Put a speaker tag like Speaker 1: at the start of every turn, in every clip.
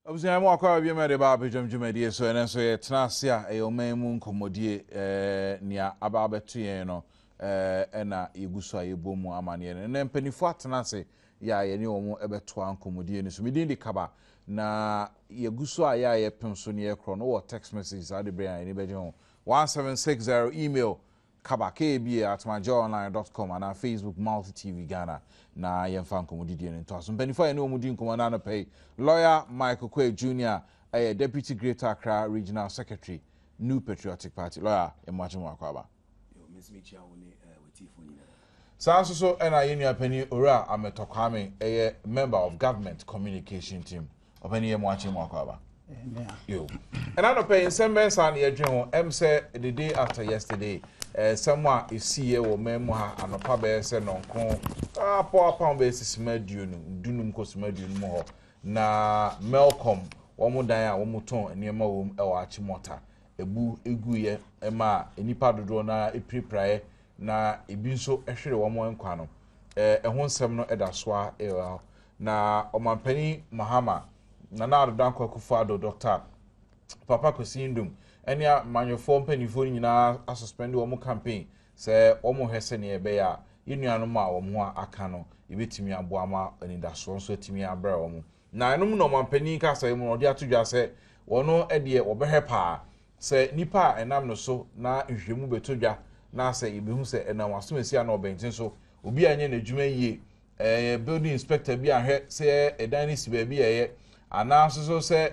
Speaker 1: Obviously, I'm walking over here, my baby, Jumedi, so and so a Trasia, a Omen Commodie, near Ababetueno, and a Igusua, a boom, Amanian, and then Penny Fatanasi, ya, and you almost ever twan Commodie, so we didn't cover. Na Yagusua, ya, Pensonia Chron, or text messages, I'd be anybody home. 1760 email. kabakb@myjoyonline.com and our Facebook Multi TV Ghana na yemfa nkomodidi en to aso penifo ene omudi nkomona na pay lawyer Michael Kwe Jr. Deputy Greater Accra Regional Secretary New Patriotic Party lawyer emwachimu akwaba
Speaker 2: yo miss me chia woni wetifo nyina
Speaker 1: sanso so ena yenu pani ora ametokwame member of government communication team opani emwachimu akwaba yo and I don't pay in some men san ye say the day after yesterday someone is see wo memoir anopa be say nonko power pound basis madunu dunum kosimadu mo na Malcolm wo mu dan a wo mu ton enema wo e wa achimota ebu eguye ema enipa dodo na epriprae na ebi nso ehwere wo mo nkwa no ho nsem no edasoa na omampani Mahama na adodan kwakufado Dr. Papa Kosindum enya manufo mpanifo nyina asuspend wo mu campaign se wo mu hwese ne ebe ya yenuanom a wo mu aka no ebetimi aboama anidaso nso atimi abra wo mu na enum no mampani ka sai mu odi atodwa se wono ede wo behepa se nipa enam no so na nhwemu betodwa na se ebehu se enam asomesi na obentin so obi anye na adwuma yie building inspector bi ahwe se edan ni siba bi yeye ana so se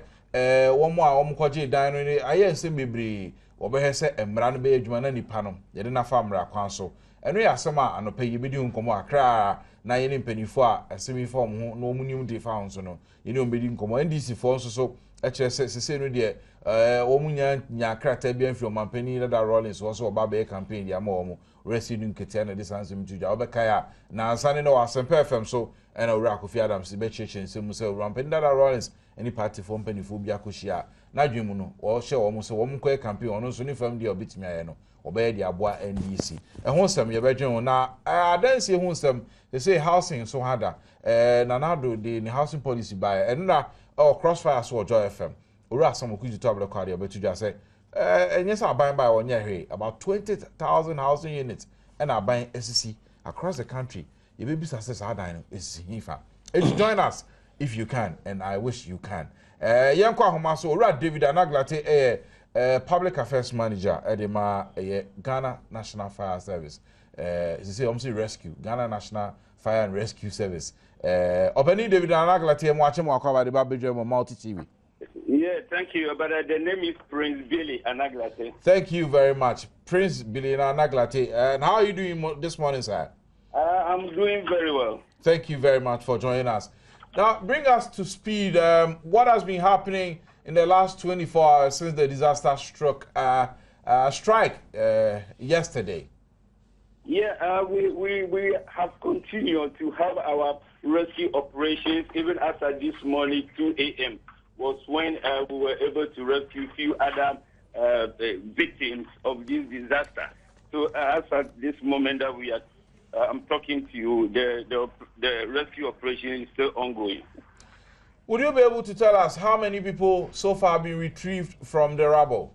Speaker 1: womo a womo kwaje dan no ni aye nsem bebre obehe se emra no be adwuma na nipa no ye de na fa mra kwan so eno ya asem a anopa ye bedi nkomo akra na ye ne mpanifo a asemi fo mo no omunim de fa honso no ye ne ombedi nkomo NDC fo nso so ekire se no de womunya nya krata bia mfi omampani da Rollins wo so oba be campaign dia ma womo residing ketia na distance mtuja obeka ya na ansane no asempa FM so ena owura Kofi Adams be cheche nsemu se omampani da Rollins any party for mpanifo bia koshia na dwemu no wo hye wo mo so wo mko campaign ono so ni fam dia obetimi aye no obaye dia aboa NDC ehun sam ye bedwen na adanse ehun sam they say housing so harder na nado the housing policy by enra crossfire so Joy FM owura sam okuji to ablo kwade obetudwa say enyesa aban by onye hwe about 20,000 housing units and aban SCC across the country you be success adan is hifa join us if you can, and I wish you can. Yanko Ahomaso, owura David Anaglate, public affairs manager at the Ghana National Fire Service. They say rescue, Ghana National Fire and Rescue Service. Openi David Anaglate, watching Mwakaba the Badwam Multi TV.
Speaker 3: Yeah, thank you. But the name is Prince Billy Anaglate.
Speaker 1: Thank you very much, Prince Billy Anaglate. And how are you doing this morning, sir?
Speaker 3: I'm doing very well.
Speaker 1: Thank you very much for joining us. Now, bring us to speed. What has been happening in the last 24 hours since the disaster strike yesterday?
Speaker 3: Yeah, we have continued to have our rescue operations even after this morning, 2 a.m. was when we were able to rescue a few other victims of this disaster. So as at this moment that we are I'm talking to you, the rescue operation is still ongoing.
Speaker 1: Would you be able to tell us how many people so far have been retrieved from the rubble?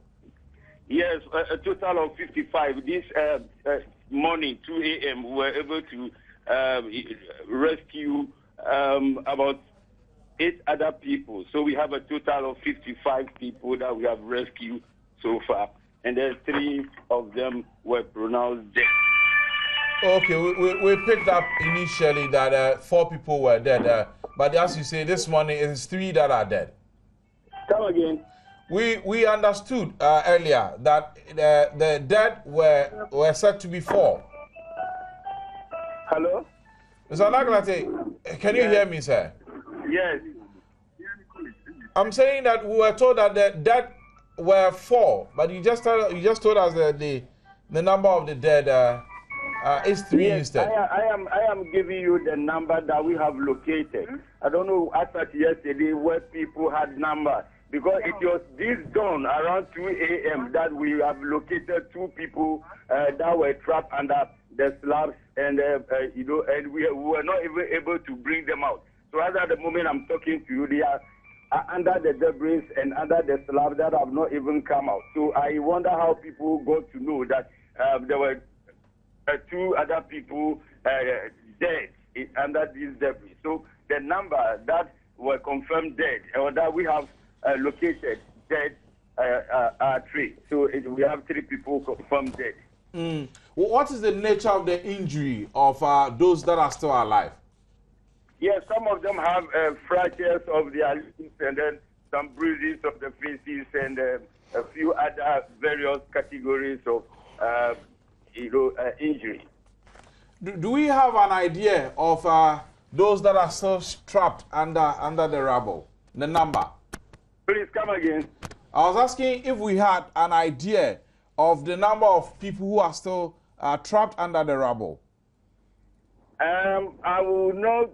Speaker 3: Yes, a total of 55. This morning, 2 a.m., we were able to rescue about 8 other people. So we have a total of 55 people that we have rescued so far. And then 3 of them were pronounced dead.
Speaker 1: Okay, we picked up initially that 4 people were dead, but as you say, this morning it is 3 that are dead.
Speaker 3: Come again.
Speaker 1: We understood earlier that the dead were said to be 4.
Speaker 3: Hello?
Speaker 1: Mr. Naglate, can you hear me, sir?
Speaker 3: Yes.
Speaker 1: I'm saying that we were told that the dead were 4, but you just told us that the number of the dead. It's 3
Speaker 3: yes,
Speaker 1: instead.
Speaker 3: I am giving you the number that we have located. I don't know after yesterday where people had numbers because it was this dawn around 2 a.m. that we have located 2 people that were trapped under the slabs and and we were not even able to bring them out. So as at the moment I'm talking to you, they are under the debris and under the slab that have not even come out. So I wonder how people got to know that there were 2 other people dead under this debris. So the number that were confirmed dead, or that we have located dead, are 3. So we have 3 people confirmed dead.
Speaker 1: Well, what is the nature of the injury of those that are still alive?
Speaker 3: Yes, some of them have fractures of their limbs and then some bruises of the faces and a few other various categories of injury.
Speaker 1: Do we have an idea of those that are still trapped under the rubble? The number?
Speaker 3: Please come again.
Speaker 1: I was asking if we had an idea of the number of people who are still trapped under the rubble.
Speaker 3: I will not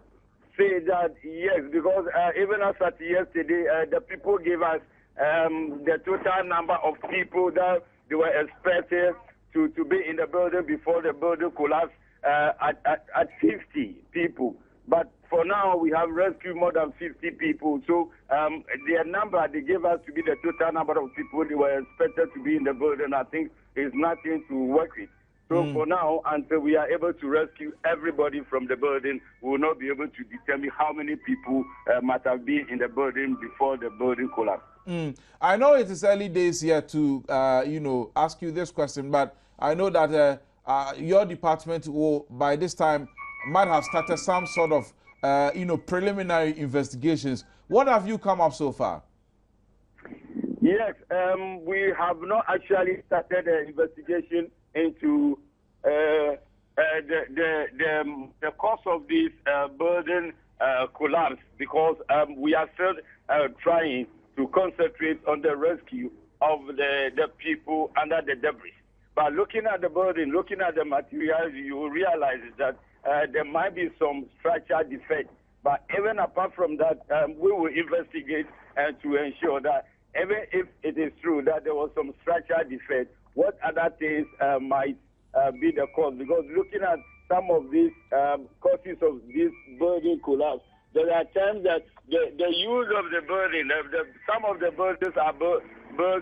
Speaker 3: say that yes, because even as at yesterday, the people gave us the total number of people that they were expected to be in the building before the building collapsed at 50 people. But for now, we have rescued more than 50 people. So their number they gave us to be the total number of people they were expected to be in the building, I think is nothing to work with. So for now, until we are able to rescue everybody from the building, we will not be able to determine how many people might have been in the building before the building collapsed.
Speaker 1: I know it is early days here to, ask you this question, but I know that your department will, by this time, might have started some sort of, preliminary investigations. What have you come up so far?
Speaker 3: Yes, we have not actually started an investigation into the cause of this building collapse, because we are still trying to concentrate on the rescue of the people under the debris. But looking at the building, looking at the materials, you will realize that there might be some structural defect. But even apart from that, we will investigate to ensure that even if it is true that there was some structural defect, what other things might be the cause? Because looking at some of these causes of this building collapse, there are times that the use of the building, some of the buildings are built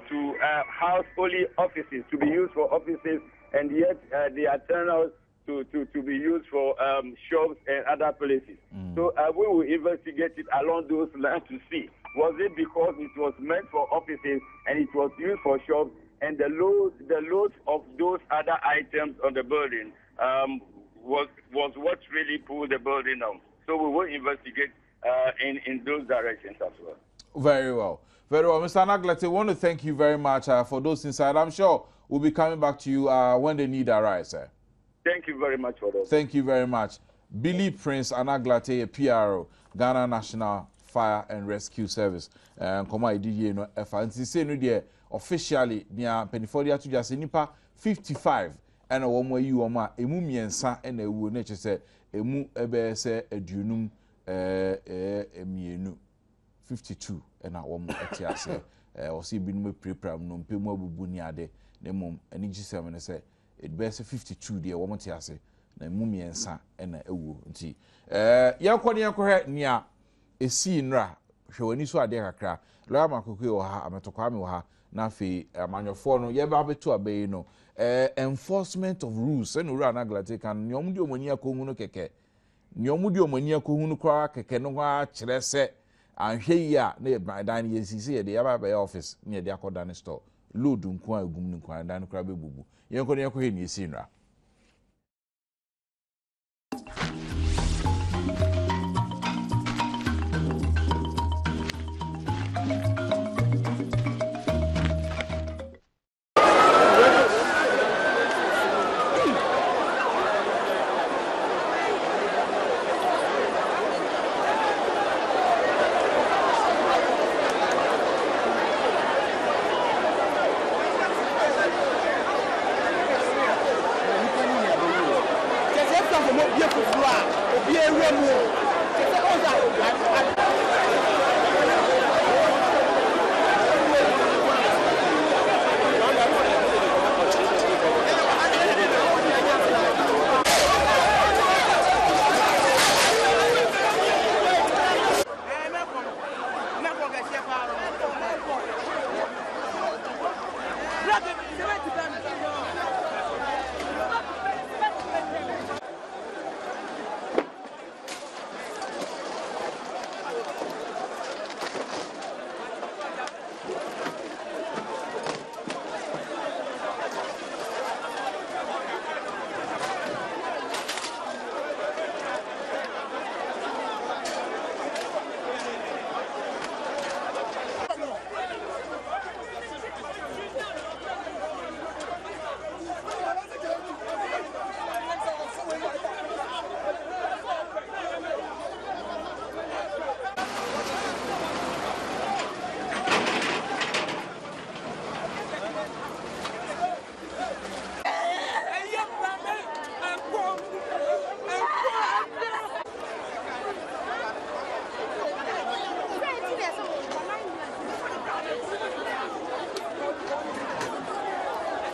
Speaker 3: to house only offices, to be used for offices, and yet they are turned out to be used for shops and other places. So we will investigate it along those lines to see, was it because it was meant for offices and it was used for shops, and the load of those other items on the building was what really pulled the building down. So we will investigate in those directions as well.
Speaker 1: Very well. Very well. Mr. Anaglete, I want to thank you very much for those insights. I'm sure we'll be coming back to you when the need arises, sir.
Speaker 3: Thank you very much for that.
Speaker 1: Thank you very much. Billy Prince Anaglete, a PRO, Ghana National Fire and Rescue Service. Come on, you know, if I say no there officially, near Penifodia to just nipa 55, and a woman you are a mumiensa and a wood nature said, a mu ebe se a dunum mienu 52, and I want more say, or see been prepram no pimo buniade, the mum, and each 7 say. It bears 52 dear woman tiase na mummy and sa and a woo nti yakwani yakore nia esi nra hwewani so ade kakra lo amakoko yo ha ametokwa me ha na afi amanyofo no ye ba betu abai no enforcement of rules and ura na glate kan nyom di omani akohu no keke nyom di omani akohu no kwa keke no ha kire se anhwe yi a na dan ye sisi ye de ya ba office na ye de akoda ne store load nko agum nko dan kra bebubu yenko ne yakɔ ni esi nra.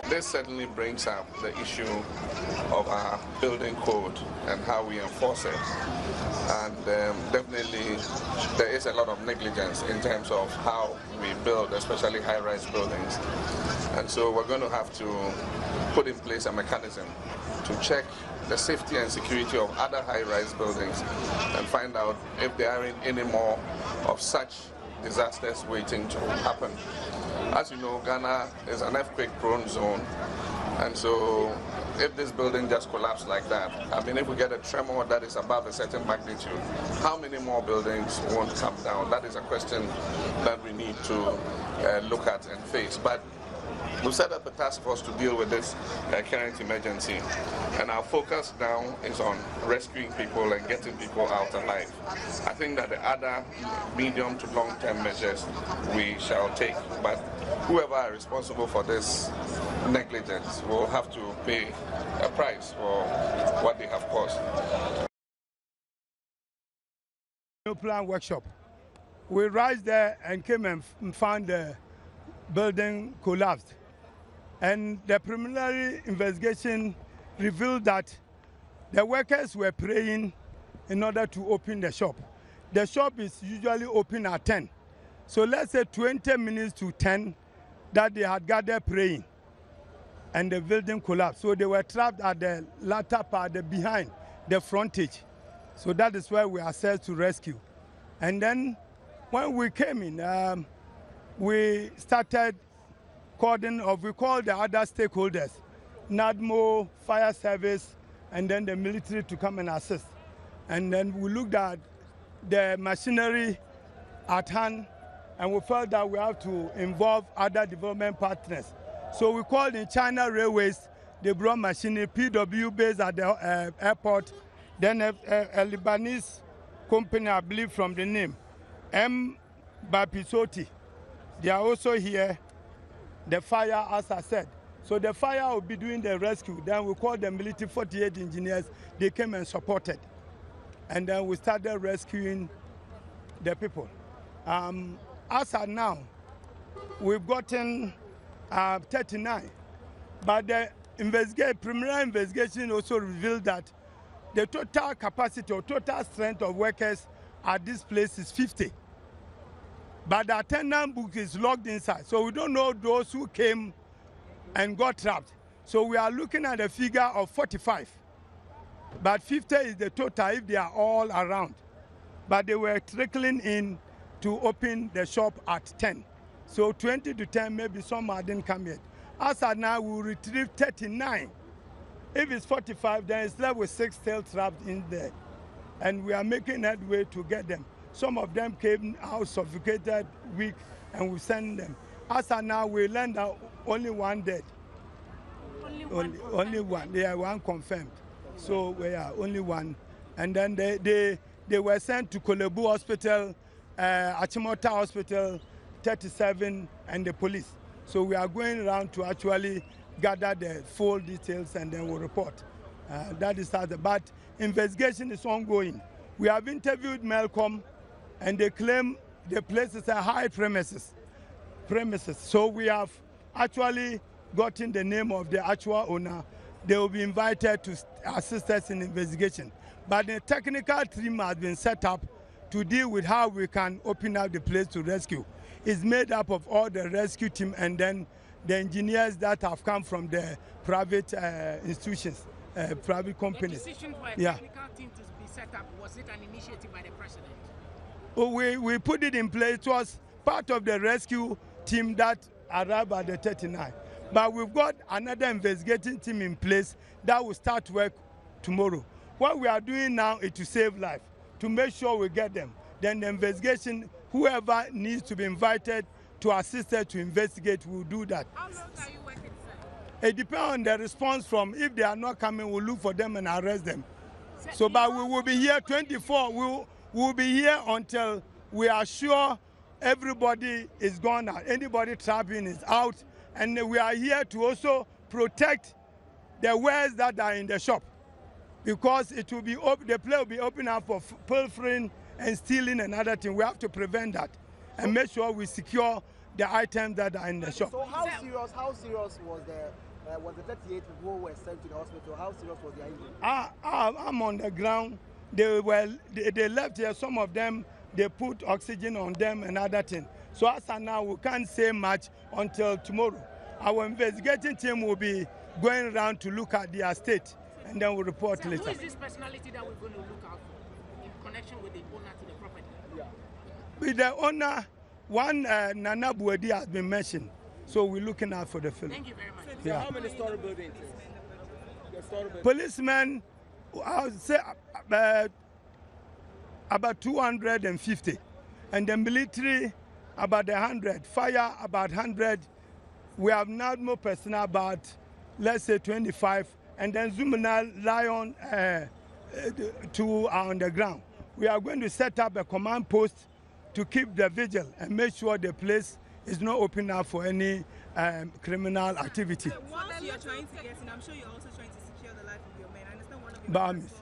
Speaker 4: This certainly brings up the issue of our building code and how we enforce it. And definitely there is a lot of negligence in terms of how we build, especially high-rise buildings. And so we're going to have to put in place a mechanism to check the safety and security of other high-rise buildings and find out if there aren't any more of such disasters waiting to happen. As you know, Ghana is an earthquake-prone zone, and so if this building just collapsed like that, I mean, if we get a tremor that is above a certain magnitude, how many more buildings won't come down? That is a question that we need to look at and face. But we've set up a task force to deal with this current emergency, and our focus now is on rescuing people and getting people out alive. I think that the other medium to long-term measures we shall take, but whoever are responsible for this negligence will have to pay a price for what they have caused.
Speaker 5: New plan workshop. We arrived there and came and found the building collapsed. And the preliminary investigation revealed that the workers were praying in order to open the shop. The shop is usually open at 10. So let's say 20 minutes to 10 that they had gathered praying and the building collapsed. So they were trapped at the latter part, behind the frontage. So that is where we are set to rescue. And then when we came in, we started we called the other stakeholders, NADMO, fire service, and then the military to come and assist. And then we looked at the machinery at hand, and we felt that we have to involve other development partners. So we called in China Railways, they brought machinery, PW based at the airport, then a Lebanese company, I believe from the name, M. Bapisoti. They are also here. The fire, as I said. So the fire will be doing the rescue. Then we called the military 48 engineers. They came and supported. And then we started rescuing the people. As of now, we've gotten 39. But the preliminary investigation also revealed that the total capacity or total strength of workers at this place is 50. But the attendant book is locked inside, so we don't know those who came and got trapped. So we are looking at a figure of 45. But 50 is the total if they are all around. But they were trickling in to open the shop at 10. So 20 to 10, maybe some didn't come yet. As of now, we will retrieve 39. If it's 45, then it's left with 6 still trapped in there. And we are making headway to get them. Some of them came out suffocated, weak, and we send them. As of now, we learned that only one dead. Only one. They are one confirmed. So we are only one. And then they were sent to Kolebu Hospital, Achimota Hospital, 37, and the police. So we are going around to actually gather the full details and then we'll report. That is how but investigation is ongoing. We have interviewed Melcom, and they claim the place is a high premises. So we have actually gotten the name of the actual owner. They will be invited to assist us in investigation. But the technical team has been set up to deal with how we can open up the place to rescue. It's made up of all the rescue team and then the engineers that have come from the private institutions, private companies.
Speaker 6: The decision for a technical team to be set up, was it an initiative by the president?
Speaker 5: Oh, we put it in place. It was part of the rescue team that arrived at the 39. But we've got another investigating team in place that will start work tomorrow. What we are doing now is to save life, to make sure we get them. Then the investigation, whoever needs to be invited to assist us to investigate, will do that.
Speaker 6: How long are you working, sir?
Speaker 5: It depends on the response from, if they are not coming, we'll look for them and arrest them. So, but we will be here 24. We'll be here until we are sure everybody is gone out. Anybody trapping is out. And we are here to also protect the wares that are in the shop, because it will be the place will be open up for pilfering and stealing and other things. We have to prevent that and make sure we secure the items that are in the shop.
Speaker 7: So how serious was the 38 people who were sent to the hospital? How serious was their injury?
Speaker 5: I'm on the ground. They left here. Some of them, they put oxygen on them and other things. So as of now, we can't say much until tomorrow. Our investigating team will be going around to look at their state, and then we'll report later.
Speaker 6: Who is this personality that we're going to look out for in connection with the owner to the property?
Speaker 7: Yeah.
Speaker 5: With the owner, one Nana Buedi has been mentioned, so we're looking out for the film.
Speaker 6: Thank you very much.
Speaker 5: Yeah.
Speaker 7: How many story buildings?
Speaker 5: Policemen, I would say about 250, and the military about 100, fire about 100. We have now more personnel, about, let's say, 25, and then Zumana, Lion, 2 are on the ground. We are going to set up a command post to keep the vigil and make sure the place is not open up for any criminal activity.
Speaker 8: What you're trying to get in, I'm sure you're also trying to secure the life of your men. I understand one of you was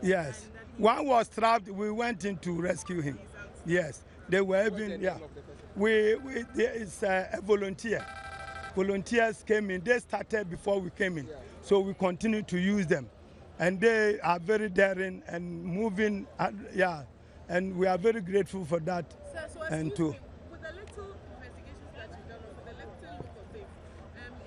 Speaker 5: yes. One was trapped. We went in to rescue him. Yes. They were even, yeah. There is a volunteer. Volunteers came in. They started before we came in. So we continue to use them. And they are very daring and moving. And we are very grateful for that.
Speaker 8: Sir, so
Speaker 5: and
Speaker 8: with the little investigations that you've done, with the little look of it,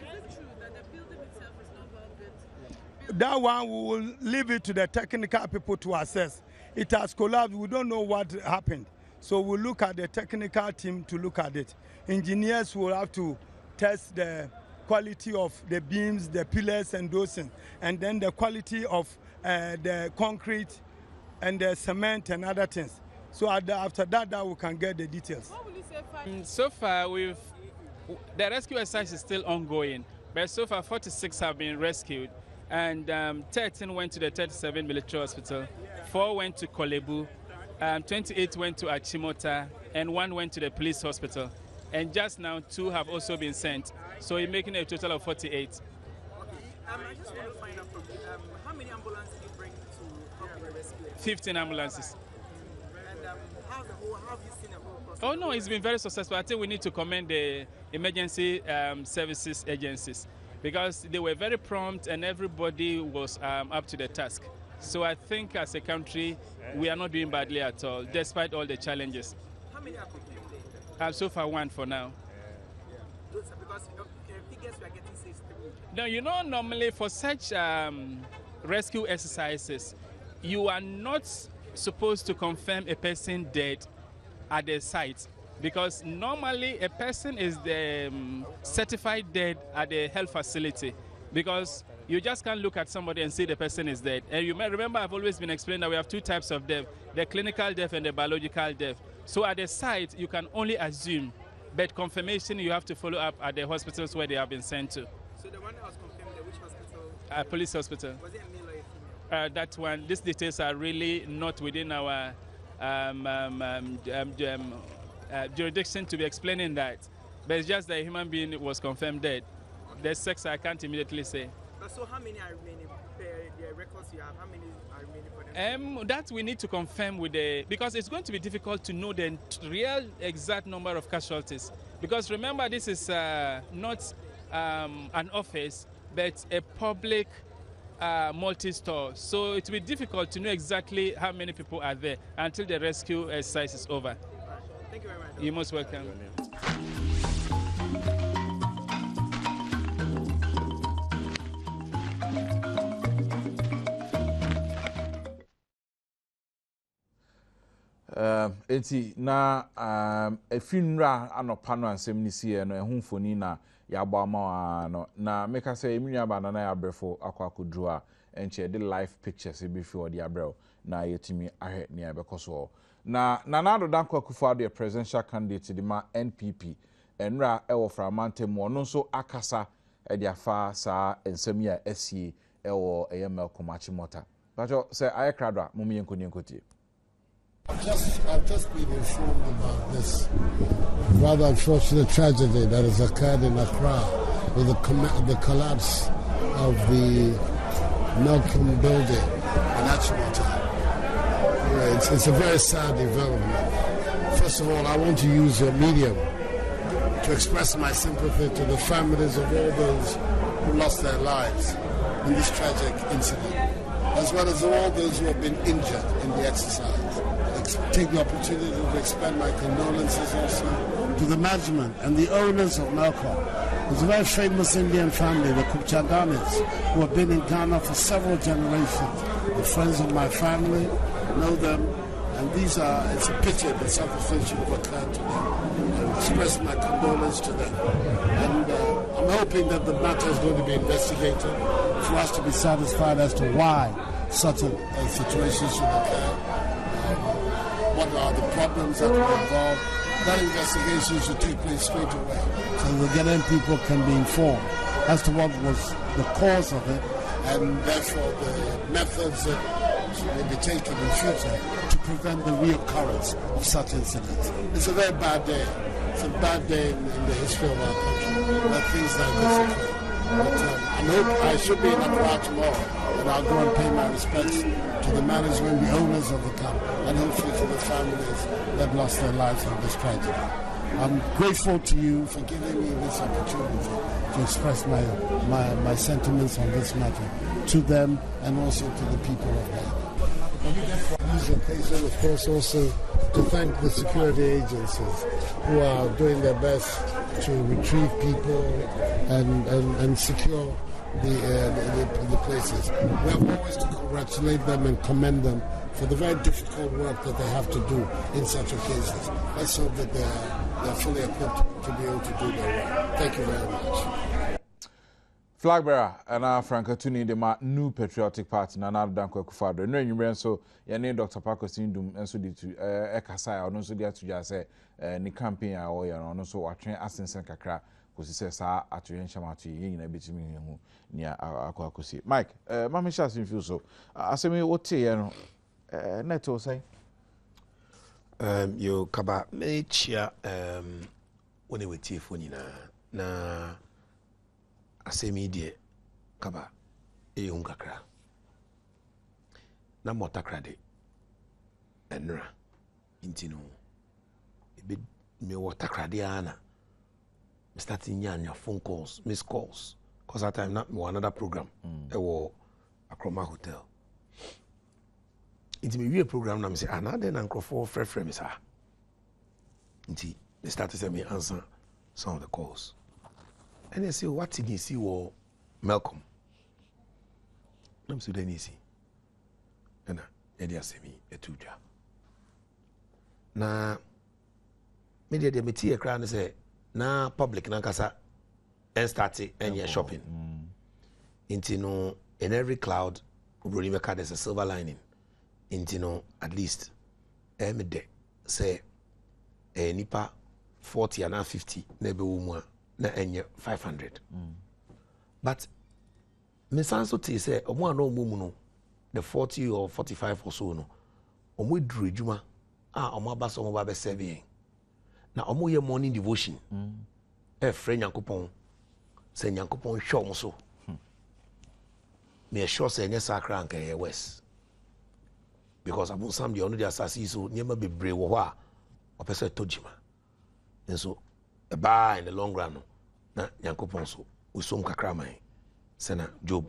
Speaker 8: is it true that the building itself is not well built?
Speaker 5: That one, we will leave it to the technical people to assess. It has collapsed. We don't know what happened. So we'll look at the technical team to look at it. Engineers will have to test the quality of the beams, the pillars and those things, and then the quality of the concrete and the cement and other things. So after that we can get the details.
Speaker 8: What will you say?
Speaker 9: So far, the rescue exercise is still ongoing, but so far 46 have been rescued, and 13 went to the 37 military hospital, 4 went to Kolebu, 28 went to Achimota, and 1 went to the police hospital. And just now 2 have also been sent, so you're making a total of 48.
Speaker 7: I just want to find out from you, how many ambulances did you bring to help the rescue?
Speaker 9: 15 ambulances.
Speaker 7: And how have you seen the whole process?
Speaker 9: Oh no, it's been very successful. I think we need to commend the emergency services agencies, because they were very prompt and everybody was up to the task. So I think as a country, we are not doing badly at all, despite all the challenges.
Speaker 7: How many have you?
Speaker 9: So far 1 for now.
Speaker 7: Because figures we are getting 6 people.
Speaker 9: Now, you know, normally for such rescue exercises, you are not supposed to confirm a person dead at the site, because normally a person is certified dead at the health facility, because you just can't look at somebody and say the person is dead. And you may remember I've always been explaining that we have 2 types of death, the clinical death and the biological death. So at the site, you can only assume, but confirmation you have to follow up at the hospitals where they have been sent to.
Speaker 7: So the one that was confirmed, which hospital?
Speaker 9: Police hospital.
Speaker 7: Was it a male or a female?
Speaker 9: That one, these details are really not within our jurisdiction to be explaining that. But it's just that a human being was confirmed dead. The sex I can't immediately say.
Speaker 7: So how many are remaining? The records you have, how many are remaining for them?
Speaker 9: That we need to confirm with because it's going to be difficult to know the real exact number of casualties. Because remember, this is not an office, but a public multi-store. So it will be difficult to know exactly how many people are there until the rescue exercise is over.
Speaker 7: Thank you very much.
Speaker 9: You're most welcome.
Speaker 1: eti na efinra anopa no ansem ni sie no ehun foni na ya gba ama no na make say eminya ba na ya brefo akwakodru a enche de live pictures e be fi odi abrel na yetimi ahwe ne abekoso na Nana Dankwa Akufo-Addo presidential candidate di ma NPP enra ewo framantem ono nso akasa e dia fa sa ensem ya esie ewo eyemel komachi mota bajo say ayekradwa mumye nkoni
Speaker 10: I've just been informed about this rather unfortunate tragedy that has occurred in Accra with the collapse of the Malcolm building in Achimota. It's a very sad development. First of all, I want to use your medium to express my sympathy to the families of all those who lost their lives in this tragic incident, as well as all those who have been injured in the exercise. Take the opportunity to extend my condolences also to the management and the owners of Malcolm. It's a very famous Indian family, the Kupchaganis, who have been in Ghana for several generations. The friends of my family know them, and it's a pity that something should have occurred to them. I express my condolence to them. And I'm hoping that the matter is going to be investigated for us to be satisfied as to why such a situation should occur. What are the problems that were involved? That investigation should take place straight away so the Ghanaian people can be informed as to what was the cause of it and therefore the methods that will be taken in future to prevent the reoccurrence of such incidents. It's a very bad day. It's a bad day in the history of our country that things like this occur. But I should be in Accra tomorrow, and I'll go and pay my respects to the management, the owners of the camp, and hopefully to the families that lost their lives in this tragedy. I'm grateful to you for giving me this opportunity to express my sentiments on this matter to them and also to the people of Ghana. This occasion, of course, also to thank the security agencies who are doing their best to retrieve people and secure the places. We have always to congratulate them and commend them for the very difficult work that they have to do in such cases. Let's hope that they're fully equipped to be able to do their work. Thank you very much.
Speaker 1: Flag bearer and Frank Tuni the new patriotic party Nana Dankwa Akufo-Addo. No you so your name Dr. Paco Sindum and so did to Ekasai or no so there to just say ni campaign or no so watching Asensen kakra because he says at your shamatu yin a bit me near Akwakusi. Mike, Mammy Shas in so I say me what you neto say
Speaker 2: you kaba me chia when we tea for na asemi die kaba kakra na motakra de enra intino ebe me watakra de ana me starting nya phone calls missed calls cause that time not me another program e wo Akroma Hotel inti me wie program na me say ana de na nkrofo frefre me sa inti me start to say me answer some of the calls. And they say, what did you see? Well, Malcolm. I'm Sudanese. And they say me a tuja. Na media de meti e kra na say na public na kasa and start and you're shopping. Into no in every cloud we make there's a silver lining. Into no at least de say nipa 40 and 50 na be wo na enye 500 but me sanso te say omo ana omo mu no the 40 or 45 or so no omo duru adwuma omo abaso omo ba be 7 na omo ye morning devotion frɛ Nyankopɔn sɛ Nyankopɔn hwɛ omo so me sure say enye sakra anka ye west because abun sam de ono de asasi so niema bebre wo ho a opese tojima nso in the long run na Nyankopɔn so usom kakra man sena Job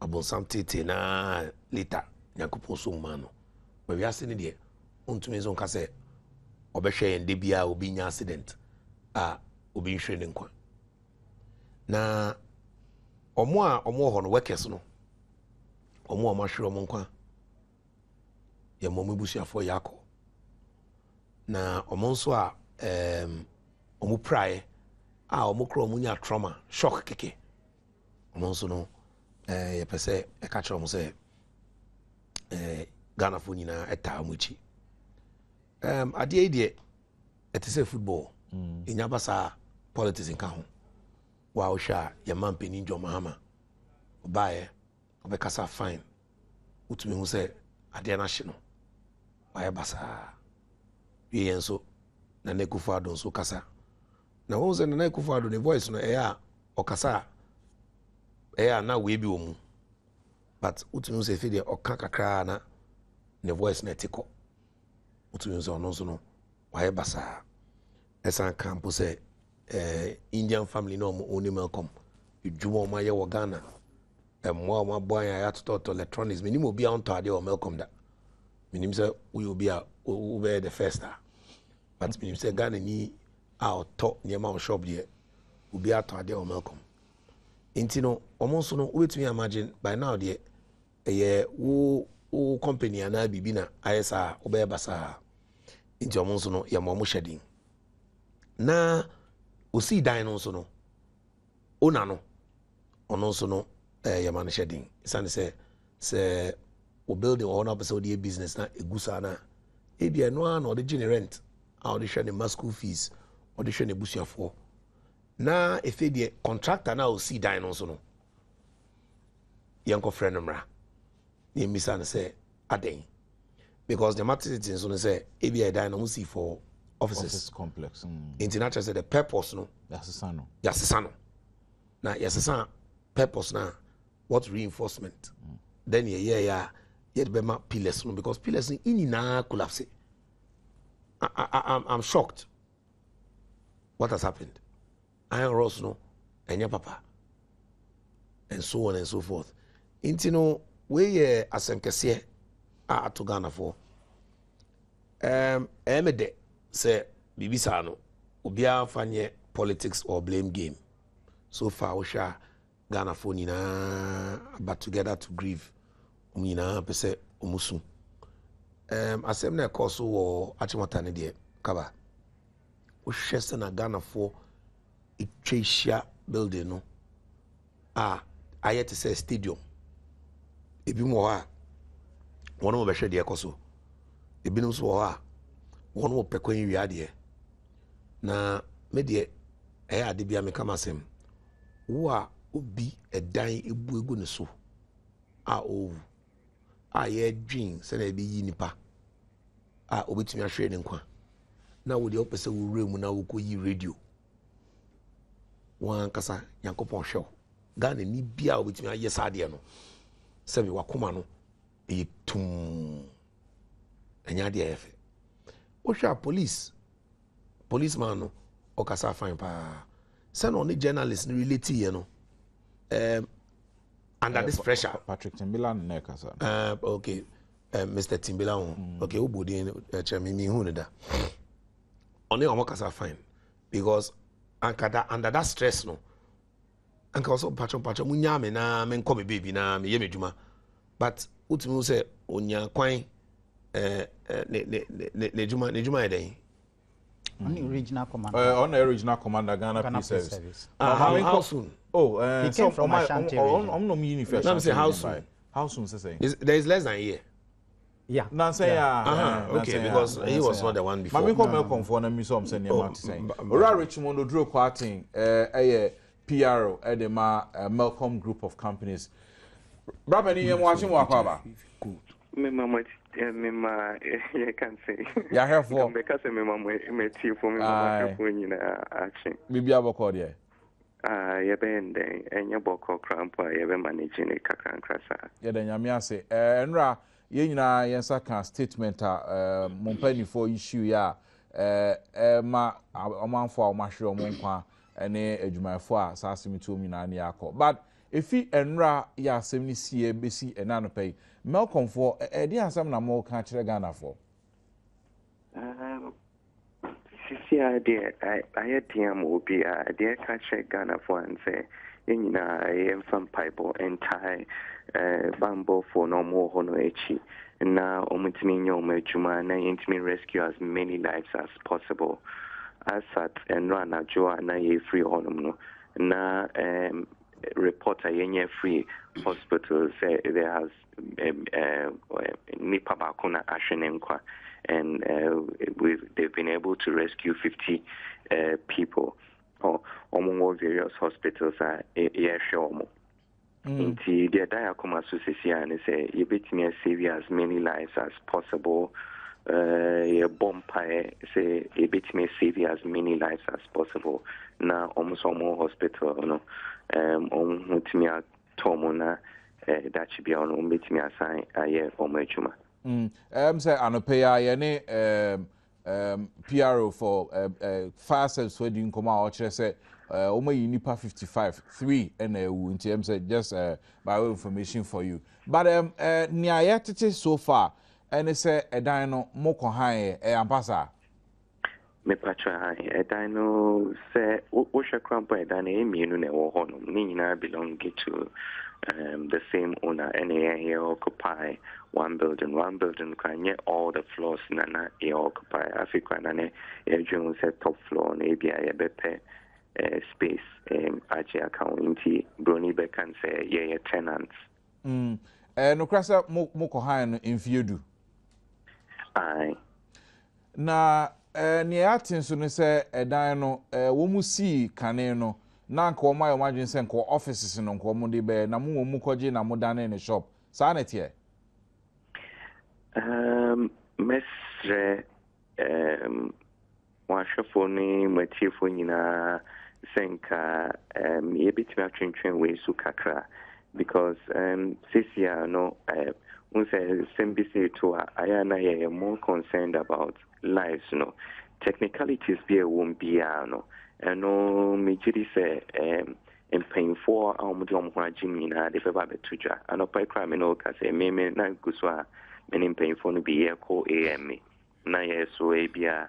Speaker 2: abonsam tete na later Nyankopɔn so man no ba wi ase ne de ontumi zo nka sɛ obɛhwɛ ende bia obi nya accident obi nhwɛ ne nkwa na ɔmo hɔ no workers no ɔmo amahwɛ ɔmo nkwa ye mo mebusuafo yakɔ na ɔmo nso a ɔmo prae a ɔmo kora ɔmo nya trauma shock keke ɔmo nso no yɛpɛ sɛ ɛka kyerɛ ɔmo sɛ Ghanafoɔ nyinaa ɛtaa ɔmo akyi adeɛ yi deɛ ɛte sɛ football ɛnya ba saa politics nka ho wa wohwɛ a yɛma mpanin John Mahama ɔbaeɛ ɔbɛkasa fine wotumi hu sɛ adeɛ no ahye no wayɛ basaa wie yɛn nso Nana Akufo-Addo nso kasa na wɔn sɛ Nana Akufo-Addo ne voice no ɛyɛ a ɔkasa ɛyɛ a na wei bi wɔ mu but wotumi hu sɛ efi deɛ ɔka kakraa na ne voice na ɛte kɔ wotumi hu sɛ ɔno nso no wayɛ basaa ɛsan ka mpo sɛ Indian family na ɔmo oni Malcolm edwuma ɔmo ayɛ wɔ Ghana ɛmmoa ɔmo aboa yɛn a yɛatotɔtɔ electronics menim obi a ɔntɔ adeɛ wɔ Malcolm da menim sɛ woyɛ obi a wobɛyɛ the first a but menim sɛ Ghana ni a ɔtɔ nneɛma wɔ shop deɛ obi atɔ adeɛ wɔ Malcolm nti no ɔmo nso no wobɛtumi imagine by now deɛ ɛyɛ wo company anaa biribi na ayɛ saa wobɛyɛ basaa nti ɔmo nso no yɛma ɔmo hyɛ den na osi dan no nso no ona no ɔno nso no yɛma no hyɛ den ɛsiane sɛ o building ɔno apɛ sɛ wode yɛ business na ɛgu saa na ebia ɛno a na ɔde gye ne rent a ɔde hwɛ ne ma school fees ɔde hwɛ ne busuafoɔ na efe deɛ contractor na osi dan no nso no yɛnkɔfrɛ no mmra na yɛmmisa no sɛ adɛn because the matter nso no sɛ ebia dan no ho si for office
Speaker 1: complex
Speaker 2: international said the purpose no yasesa no na yasesa purpose na what reinforcement then yeah yet be ma pillars no because pillars in na collapse. I'm shocked what has happened. Iron Ross no enya papa and so on and so forth inti no we asenkese a to Ghana for emede say bibisa no obia fanye politics or blame game so far we sha Ghana for nyina but together to grieve nyina pese omusu asem na ekoso wo achimata ne de kaba wo hwese na Ghana for etwehia building no ayete say stadium ebi mo ha wono be hwe de ekoso ebi no so wo ha wono mo pekwan wi ade na me de ade bia me kama sem wo a obi edan ebu egu ne so owu ye dwin se na ebi yi nipa obetumi ahwe ne nkwa na wo de opese wo remu na wo koyi radio wan kasa Yankopon hwe Ghana ni bia obetumi aye saade no se me wakoma no tum enya de efe o hwa policeman no o kasa fine pa se no ni journalist ni relate ye no under this pressure
Speaker 1: Patrick Timbila na kasa
Speaker 2: okay Mr. Timbila okay o bodi chairman mi hu ne da oni o kasa fine because under that stress no anka also patron munya me na me nko me baby na me ye medwuma but utumi say onya kwan ne dwuma eden
Speaker 11: on the original commander
Speaker 1: on the original commander Ghana Peace Service.
Speaker 2: How soon?
Speaker 11: He came from Ashanti region.
Speaker 1: I'm no university.
Speaker 2: Let me say how soon
Speaker 1: say
Speaker 2: there is less than a year.
Speaker 11: Yeah.
Speaker 2: Okay, because he was not the one before.
Speaker 1: Mami come Malcolm for na mi so am say near Martin saying. Ora Richmond Odro Kwatin PRO the Malcolm group of companies. Brother ni yem watching wa kwa ba.
Speaker 12: Me mama you can say.
Speaker 1: Ya here for.
Speaker 12: Because me mama me tea for me mama for nyina action.
Speaker 1: Bibi aboko there.
Speaker 12: You been there and you boko cramp you be managing a kakran sa.
Speaker 1: Yeah then nyame ase. Nra ye nyina yensa kan statement mompani for issue ya ma omanfo a omahwe omonkwa ene adwumayfo a saasemi nyina ne yakọ but efi enra ya asem ni sie besi enano pay Malcolm for edi asem na mo ka kire Ghana for
Speaker 12: Sisi ade I DM will be a dear catcher Ghana for and say in a fan pipe entire bamboo for no more honoechi. Now omutinyo mejuma na intimi rescue as many lives as possible. As at and run a joa na ye free honum na reporter yenye free hospitals there has nipa bakuna ashenenkwa. And they've been able to rescue 50 people among various hospitals. Inti the diakoma susisian say you bet me save as many lives as possible. A bomb say you bet me save as many lives as possible. Now almost all hospital no mutimia tomona that should be on mutimia sign aye omechuma.
Speaker 1: Say Anopea yene PRO for fire service wedding come out say nipa 55 3 and say just by way of information for you. But near yet so far and say a dino moko high ambassa.
Speaker 12: Me patra a dino say Osha Crampo and Amy no honor Nina belong to the same owner and he occupy one building can get all the floors nana he occupy Africa nane Jones said top floor maybe I bepe space aji account inti Brony Bekan say yeah tenants
Speaker 1: no krasa moko han in fiedu
Speaker 12: aye
Speaker 1: na near atin so ne say edan no wo mu si kane no na nko ma yo madwen se nko offices no nko mu de be na mu koje na mu dane ne shop sa na tie
Speaker 12: mesre wa shofoni matifo nyina senka yebitimi atwentwen we su kakra because CCR no unse sembisi to ayana ye more concerned about lives no technicalities be won't be no no majority say painful amudom ho agimina de beba betuja anopai crime no ka say me na guswa menim painful no be here call am na yes so e bia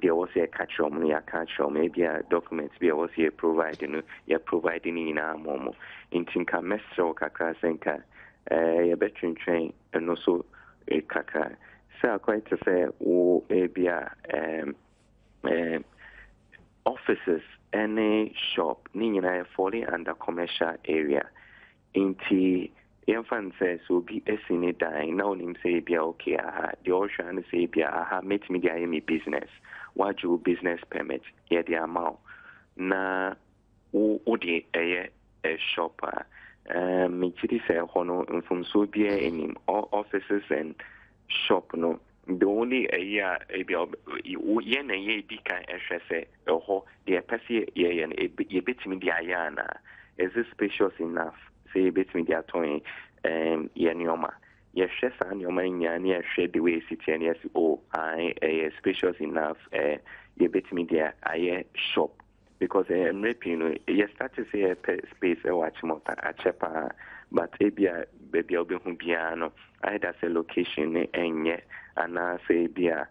Speaker 12: there was a catch on ya catch on maybe a documents be was here providing ya providing in a momo in tinka mesro kakra senka ya between train and also a kakra so quite to say o e bia offices any shop nina falling under commercial area inti infant says will be esine dying now him say be okay the ocean say be make media any business what you business permit yeah the amount na o the a shopper me chidi say hono from so be any offices and shop no the only a year yen a year dika say ho the pesi ye and a bit me the ayana is this spacious enough say bit me the atoy yenioma yes and your man ya share the way city and yes I spacious enough you bit me there I shop because you know you start to say a space watch motor a chepa but ebia baby obi hu bia no either say location and yet and say bia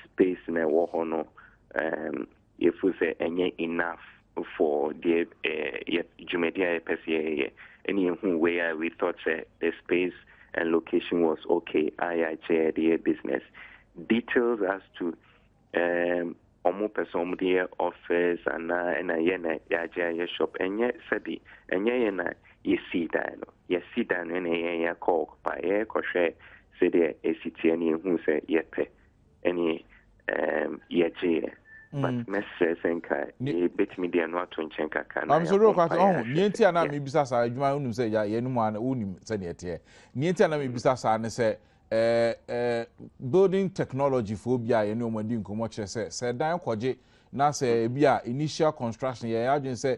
Speaker 12: space na wo ho no if we say enye enough for the Jumedia PCA any where we thought the space and location was okay. I chair the business details as to omo person the office and yena ya shop and yet sabi and yena you see that and ya call by air crochet say the ACT any who say yepe any but message senka e bet me dey no ato nchen kaka na
Speaker 1: I'm so real kwat nienti ana me bisa sa adwuma unum say ya yenum ana unim say ne tie nienti ana me bisa sa ne say building technology for bia ye no madi nkomo kire say dan kwaje na say bia initial construction ye adwen say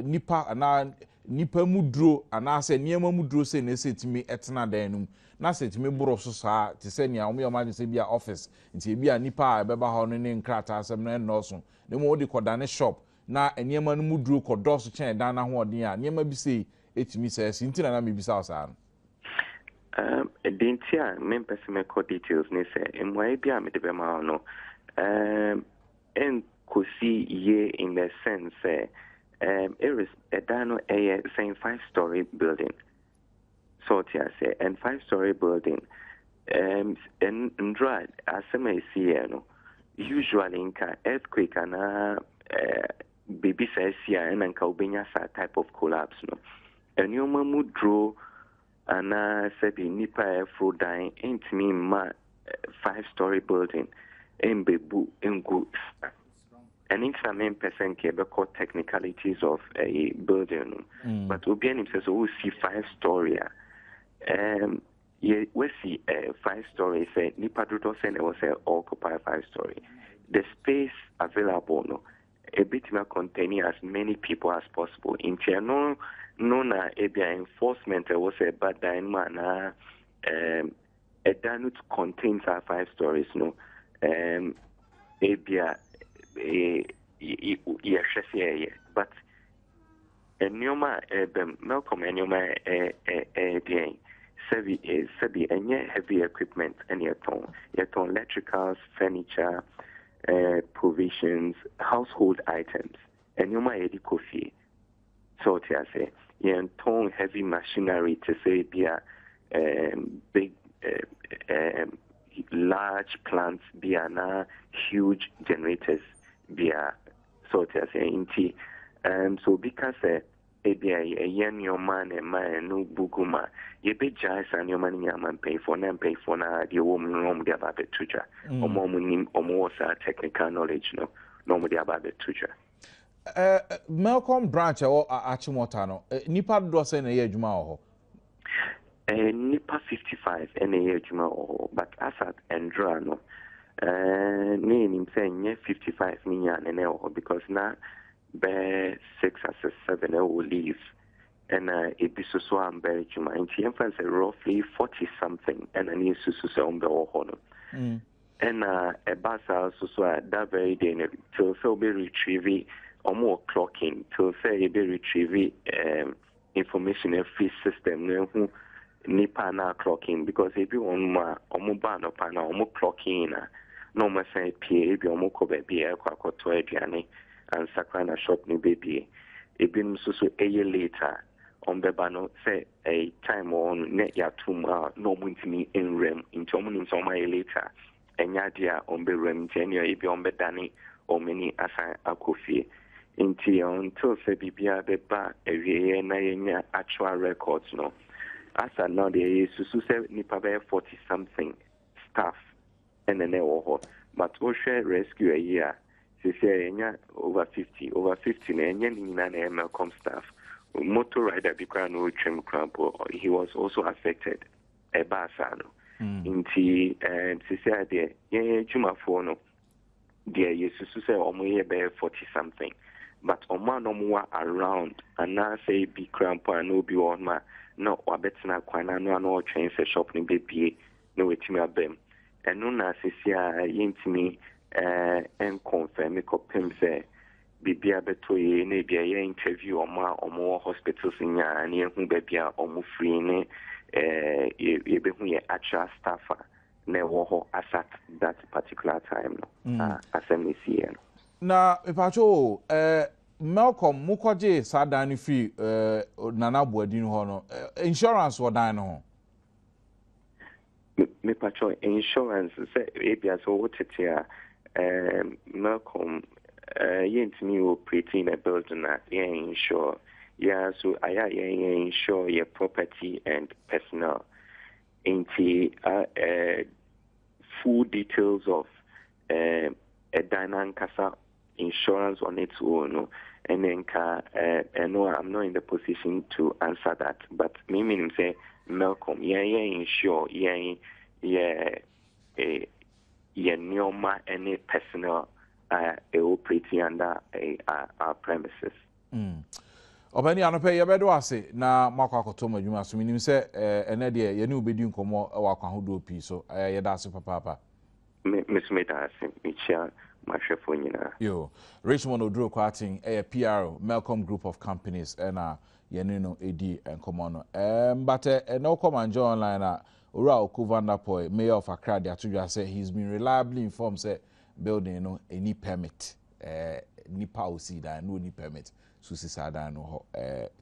Speaker 1: nipa mudro ana say niema mudro say na setimi etena dan num na setimi boro so saa te say nia omo yoma say bia office nti bia nipa beba ho no ne nkrata asem na no so ne mo di kodane shop na niema no mudro kodo so chen dan na ho odin a niema bi say etimi say sinti na me bisa saa
Speaker 12: dentia men person me call details ne say emwa bia me de be ma no and could see ye in the sense it is a dano a same 5-story building. So to say, and 5-story building and dry as I may see usually in earthquake and baby says here and type of collapse no. And you would draw and said in Nipa Fro dying ain't me ma 5-story building in Bebu in good. And it's a main person called technicalities of a building. But Obianim says, oh, see 5-story. We see 5-story, say, Nipadruto said it was occupy 5-story. The space available, no, a bit more containing as many people as possible. In Tiano, no, enforcement was a bad man, a danut contains our 5 stories, no, but a Numa, Malcolm, and Numa, Sebi, and heavy equipment, and yet on electricals, furniture, provisions, household items, and Numa Edi coffee. So to say, ton heavy machinery to say, be big, large plants, be huge generators, be so to say, so because a young your man and man no buguma, ye be jazz and your money and pay for them, pay for the woman room the about the tutor, or more technical knowledge, no more about the tutor.
Speaker 1: Malcolm Branch or Achimotano, Nipa does in a year Juma.
Speaker 12: Nipa 55 and a year Juma, but Asad and Drano, name him saying 55 million and because now. Be 6 or 7 will leave, and it be so I'm very juma. In Tienfans roughly 40 something, and I need to say on the honor. And a basa so that very day till so be retrieving or more clocking till say be retrieving information free system who nipa na clocking because if you on ma omuba no pa na omu clocking na no ma say pie ebi omu ko be bia kwa to aduane and Sakrana shop ni baby. It been so a year later on the bano say a time on net ya 2 no me in rem in Tomun some later and yadia on the rem tenure if on the Danny or many asa akofi until say bibia beba a na actual records no. As now there is so say nipa 40 something staff and then but we share rescue a year. Over 50, and Malcolm staff. Motor rider because no trim crampo. He was also affected. A basano. Inti Cecilia, Juma Fono. Dear, yes, to say almost 40 something. But Oma no more around, and now say be crampo and no be on ma. No, or better not quite no change a shop in baby. No, it's me a bem. And no, Cecilia, yintimi. And confirm me copim say bibia beto ye na bia ye interview omo hospitals in ya na hu bibia omo free ne ye be hu ye actual staff na wo ho at that particular time no asmc no
Speaker 1: na ipacho Malcolm mukoje sadani free nana boadin ho no insurance wo dan no
Speaker 12: me pacho insurance say e bia so what it here Malcolm, me operating a building at insure. Yeah, so I insure your property and personal. Into full details of a dynamic insurance on its own. And then, no, I'm not in the position to answer that. But me meaning say, Malcolm, insure, Nyoma any personal operating under our premises.
Speaker 1: Obani anope yebedo ase na makwa akoto madwuma so minim se ene de ye ne obedi nkomo wa kwa hodo pi so ye da ase papa
Speaker 12: Miss Medase michia mashefo nyina
Speaker 1: yo Richmond Oduro Kwatin PR Malcolm Group of Companies na ye ne no edi nkomo no but no come and online na Ora Okuvandapoy, Mayor of Accra, they say he's been reliably informed say building no any permit ni policy that no ni permit so sisada no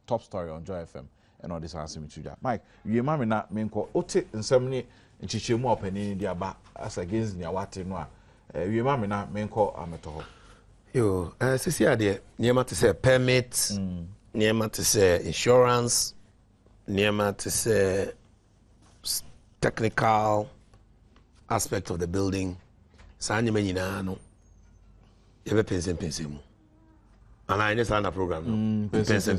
Speaker 1: top story on Joy FM and all this answer me to that Mike you mama na menko ote nsem ni nchichemu opani dia ba as against ni awate no a you mama na menko ameto ho
Speaker 2: yo sisi ade niema to say permit niema to say insurance niema to say technical aspect of the building saa nyema nyina no yebe pensem mu ana ine saa na program no pensem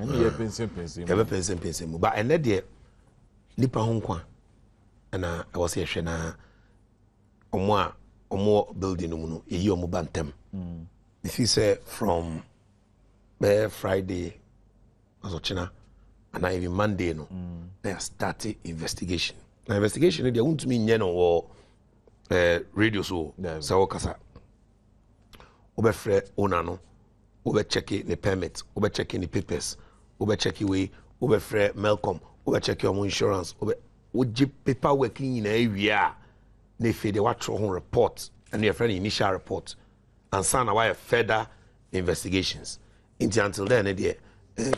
Speaker 2: mu
Speaker 1: ye pensem
Speaker 2: yebe pensem mu ba ene de nipa ho nkwa ana I was here na omo building no mu no eyi omo bantem if you say from Friday asochina and even Monday no they started investigation. Now investigation they want to me nye no radio so kasa obe frɛ owner no obe check the permit obe check the papers obe check we obe frɛ Melcom obe check your insurance obe oji paperwork nyina awia na fe de watro ho report and your friend initial report and sana why further investigations until then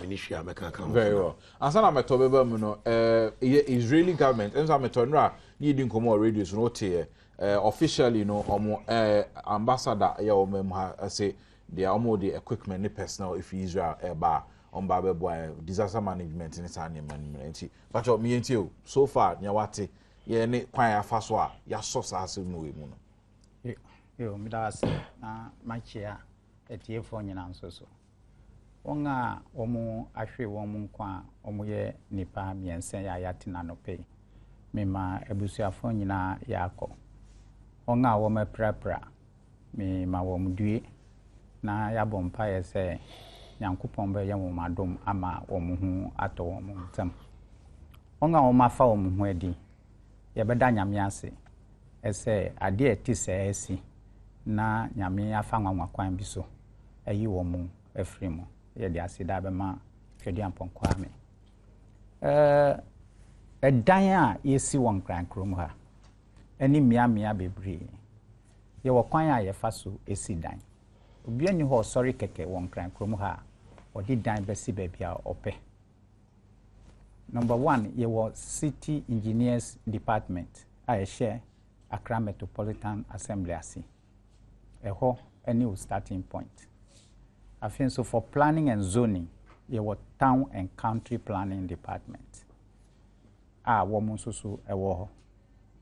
Speaker 2: ministry American
Speaker 1: very well asana metobeba mu no Israeli government enza metonra need nkomo radio so no te officially no omo ambassador ya omem ha say they omo the equipment ni personal if Israel ba on ba boy disaster management ni sa nti but me enti o so far nya wate ye ne kwan afa so a ya so sa asem no we mu no
Speaker 11: yo mi da se na machia etiefo nyina nso so wonga omu ahwe womu nkwa omu ye nipa miense ya yatina no pay mema ebusuafo nyina yakọ wonga womu prapra me ma womu due na yabọ mpa ye se Nyankopon be ye wo madom ama womu hu ato womu ntam wonga womu afa womu hu adi ye beda nyame ase ese ade eti se esi na nyame afa nwanwa kwan bi so ayi womu efrimu ye dia sida be ma twedi amponko ame edan a yesi won krankrom ha ani mia bebre ye wo kwan a ye fa so esi dan obi ani ho sorry keke won krankrom ha odi dan be si ba bia ope number 1 ye wo city engineers department a ye share Accra Metropolitan Assembly asi eho any starting point I think so for planning and zoning, you were town and country planning department. Woman so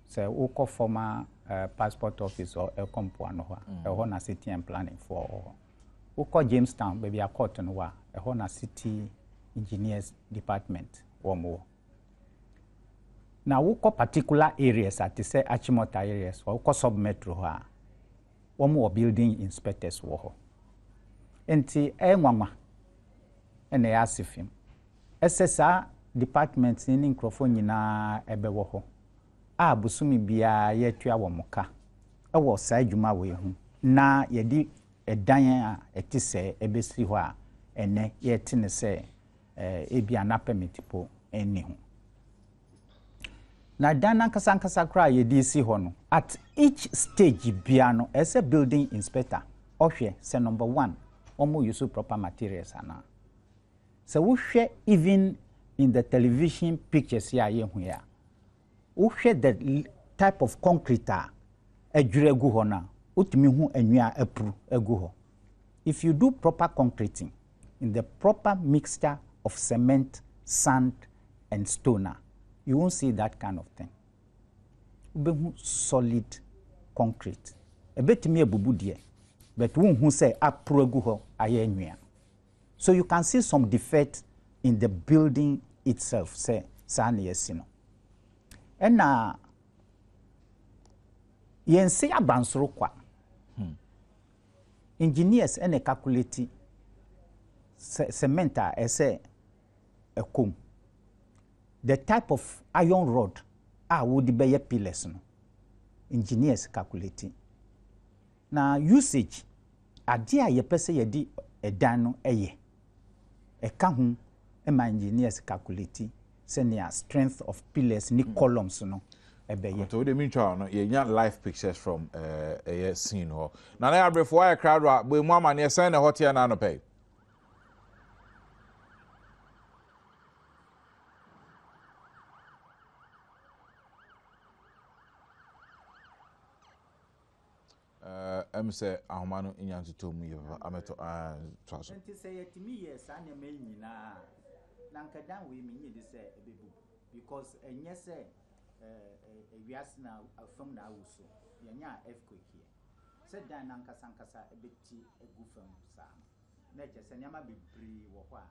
Speaker 11: say oko former passport office or a compound na city and planning for oko Jamestown baby a court no wa na city engineers department or more. Now oko particular areas at say Achimota areas or oko sub metro ha more building inspectors wo enti enwanwa ene ya asifim SSA department ni nkrofo nyina ebewo ho a busumi bia ye tua wo moka ewo sa adwuma we hu na ye di edan a etise ebesi ho a ene ye tine se ebia na permit po eni ho na dana kasankasa kra ye di si ho no at each stage bia no as a building inspector ohwe se number 1 omo use proper materials ana so we share even in the television pictures here we share the type of concrete adwure gu ho na utimi hu anwia apru agu ho if you do proper concreting in the proper mixture of cement sand and stone you won't see that kind of thing ube solid concrete ebetimi ebubu die but who say aprogu ho ayenwia so you can see some defect in the building itself say sane yesino ena yense abansoro kwa engineers ene calculate cement ese ekom the type of iron rod would be pillars no engineers calculate na usage ade a yepese yedi edan no eye eka hu engineers calculate senior strength of pillars ni columns no ebeye
Speaker 1: to the mean trial no ye live pictures from a scene ho na na abrefo why crowd wa we mu amane e send na hotel na no pay em say ahoma no nya ntuto mu ye ameto twaso
Speaker 11: enti say yetimi yes anya me nyina na nkadan we me nyi de say ebebu because enye say wiase na afam na awuso yenya earthquake here said dan nankasa ebeti egu fam sa na je se nyama bebri wo ho a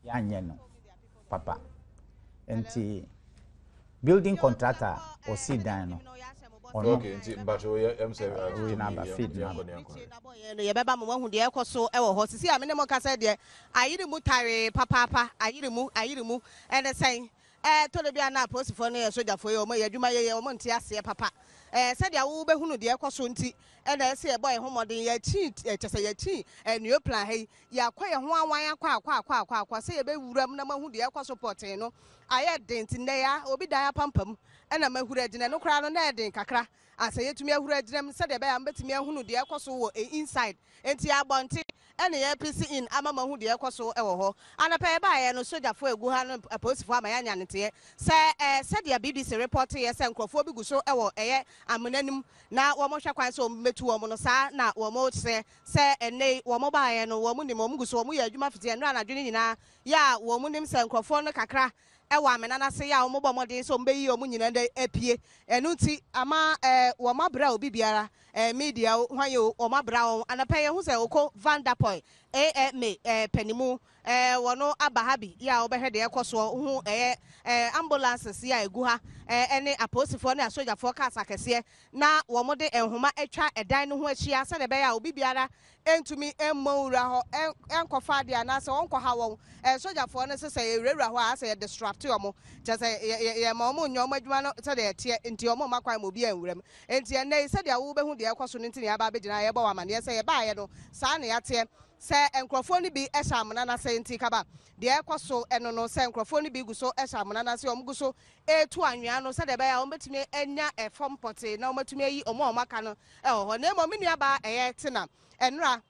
Speaker 11: ya nye no papa enti building contractor o si dan no
Speaker 1: okay enti mbacho em say
Speaker 11: we na ba feed na
Speaker 13: ye beba mo hu de ekoso e wo ho sisi a me ne mo ka say de ayiri mu tare papa ayiri mu ene say to le bia na posifo no ye sojafo ye o ma ye adwuma ye o mo nte ase papa said ya wo be hunu de ekoso nti ena ese e boy homodin ya chi chese ya chi new plan he ya kwa ye ho awan akwa say ye be wuram na mahu de ekoso portin no aye den ti ne ya obi dan apampam ena mahura gine no kra no na den kakra asa yetumi ahura ginem said e be ya mbetumi ahunu de ekoso wo inside enti abonti ene ye pisi in ama mahu de ekoso e wo ho anapa e ba ye no sojafo egu ha no posifo ama ya nya nete said ya BBC report ye se nkrofo bi guso e wo eye amunanim na wo mo hwa kwan so metu wo mo no sa na wo mo se ene wo mo ba ye no wo mo nim wo mo guso wo mo ye adwuma fiti eno anadwene nyina ya wo mo nim se nkrofo no kakra ewa amena na se ya wo mo bo modin so mbeyi wo mo nyina de apie enu ti ama wo mabra obi biara media hwan ye wo mabra wo anapa ye hu se oko Vanderpool AMA panimu wono abahabi ya obehwede ekoso hu ambulances ya egu ha ene aposifo na sojafo kasa kese na wo mode enhoma atwa edan no ho ahia se de be ya obi biara entumi emmowura ho enkofa de ana se wonko ha won sojafo no se ewura ho a se distract omo je se ye ma omo nyom adwuma no se de tie enti omo makwan mo bi anwuram enti ene se de wo behu de ekoso no enti ne aba begina ye ba wa mane se ye ba ye no sa na ya tie se enkrofo ni bi eshamuna na se enti kaba de ekoso eno no se enkrofo ni bi guso eshamuna na se omguso etu anwea no se de be ya ombetumi enya efom pote na ombetumi yi omo omaka no ho na emo menua ba eye tena enra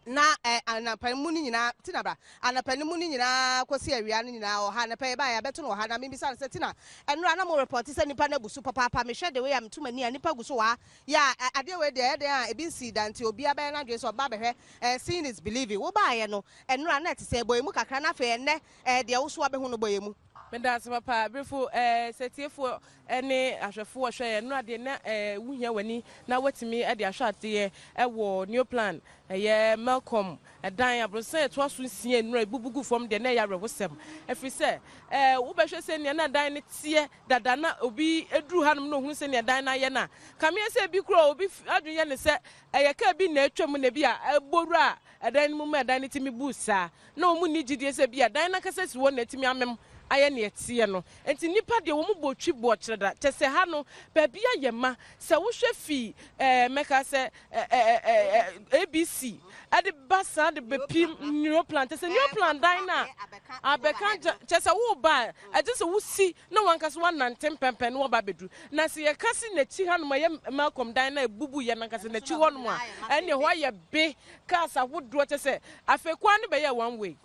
Speaker 13: na anapanimu ni nyina tinabra anapanimu ni nyina kwesi awia ni nyina oha na pe ba ya beto no oha na mbisa se tina enura na mo report se nipa na busu papa me hwe de we am tuma ni nipa guso wa ya ade we de a ebi si danti obi aba na dwe so ba behwe seeing is believing wo ba ye no enura na te se boy mu kakra na fe enne de wo so abehu no boy mu
Speaker 14: Mendas papa brefo setiefo ene ahwefo hwe no ade na wuhia wani na watimi ade ahwate wo new plan ye Malcolm dan abrosan to aso sie nura ibubugu fom de na ya rewosem afri se wo behwe se ne na dan ne tie dada na obi eduru hanum no hu se ne dan na ye na kamie se bi kro obi adwenye ne se ye ka bi na atwam na bi a eboru a dan mu ma dan ne timi busa na omu ni gidie se bi a dan na kasa si wo na timi amem aye ne etie no enti nipa de wo mu botwi bo kyereda kyese ha no ba bia ye ma se wo hwe fi meka se ABC ade basa de bepim new plan se new plan dan na abeka kyese wo ba agye se wo si na wankase wanantem pempen no ba bedu na se ye kase na chi ha no ma ye Malcolm dan na ebubu ye na kase na chi ho no a ene ho ye be kasa wodo kyese afekwa ne be ye one way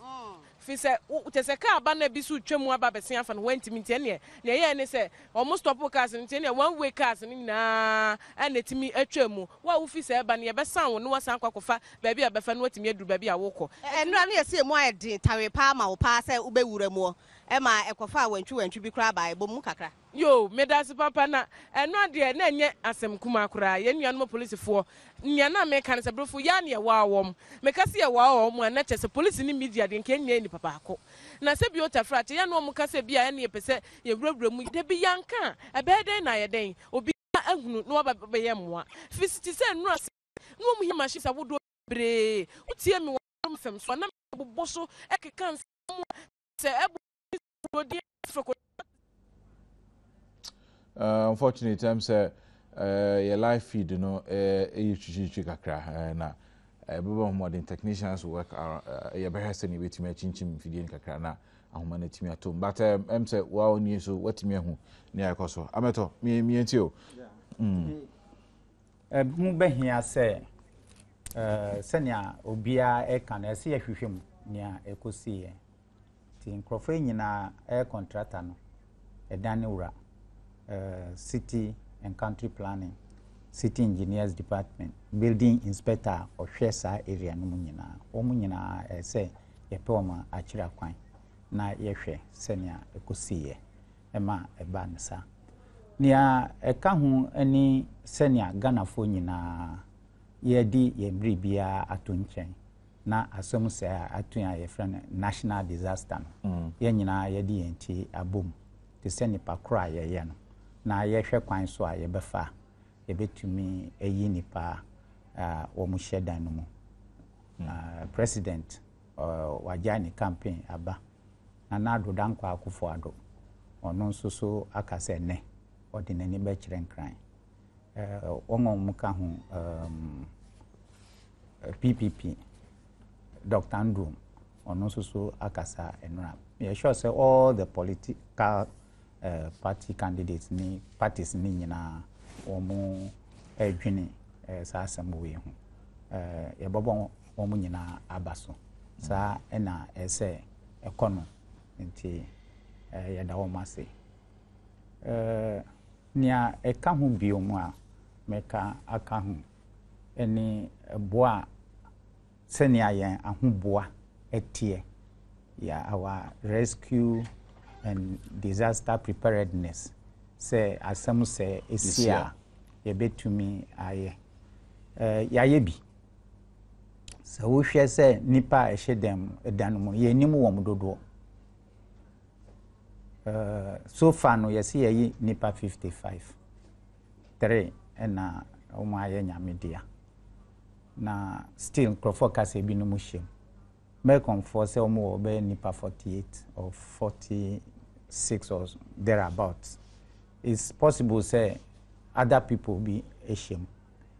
Speaker 14: fise utese ka ba na bisu twemu aba besia afa no wantimi ntie ne ye ne se almost stop cars ntie ne one way cars ni na anetimi atwemu wa wo fise ba ne ye besan wo no wasan kwakofa ba bia befa no watimi adu ba bia wokọ
Speaker 13: enura ne ye se mu ayedin tawe pa ma wo pa se ubewura mu ma ekofa wantwi bi kra ba ebom kakra
Speaker 14: yo medasi papa na eno de na enye asem kuma kura ye nuanom police fo nya na me kan se brofo ya ne wa awom me kase ye wa awom na chese police ni media de nke nya ni papa ako na se bi otafra che ya no mo kase bia ya ne pese ye wurawura mu de bi yanka ebe den na ye den obi ahunu no ba be ye moa fisiti se nura no mu hima shi sa wodo bre utie mi wo fem so na bobbo so ekeka se ebu odi froko.
Speaker 1: Unfortunately, times your live feed, you know, you kakra na modern technicians work a better send you to me chinchim video kakra na ahoma na timi atom but say wow ni so watimi hu na yakoso ameto mi ntio
Speaker 11: mu behia say senia obia e kan e se yahwehwem nia ekosi ye ti nkrofo nyina air contractor no edane wura city and country planning city engineers department building inspector ohwe sa area no nyina omu nyina say yepe oma akira kwan na yehwe senia ekosi ye ema eba nsa nia eka hu ani senia ganafo nyina yedi yemri bia atonchen na asom se atun ya friend national disaster no ye nyina yedi enti abom te seni pakra ye no na yehwe kwan so a yebefa yebetumi eyi nipa wo mu shedan no mu president wajani campaign aba na ado dankwa akufo ado ono nso so akase ne ordinary be kire nkran wongo muka hu PPP Dr. Adom ono nso so akasa enra me sure say all the political party candidates ni parties ni nyina omo edwene sa assemble hu yebobo omo nyina abaso sa ena ese ekono nti yeda wo mase nia eka hu biom a meka aka hu eni boa senia yen ahuboa etie ya our rescue and disaster preparedness say asem say esia yebetumi aye yaye bi so wo hwe say nipa ehedem edanom ye nimu wo mdodo so far no yesi yayi nipa 55 3 na omo aye nyamedia na still crofocus e bi no muhiem me comfort say omo obe nipa 48 or 46 or thereabouts. It's possible say other people be ashamed.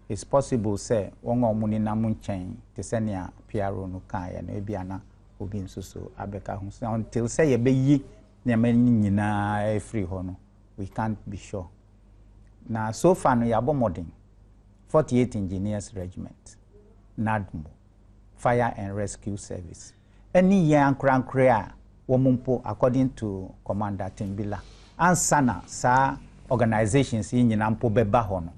Speaker 11: It's possible say wongo omuni na munchen te senia PRO no kan ya no ebiana obi nsoso abeka hu until say ye be yi na nyina free ho no we can't be sure. Na so far no ya modern 48 engineers regiment NADMO fire and rescue service any yan krankra womumpo according to Commander Timbila ansana sa organizations nyina mpo beba ho no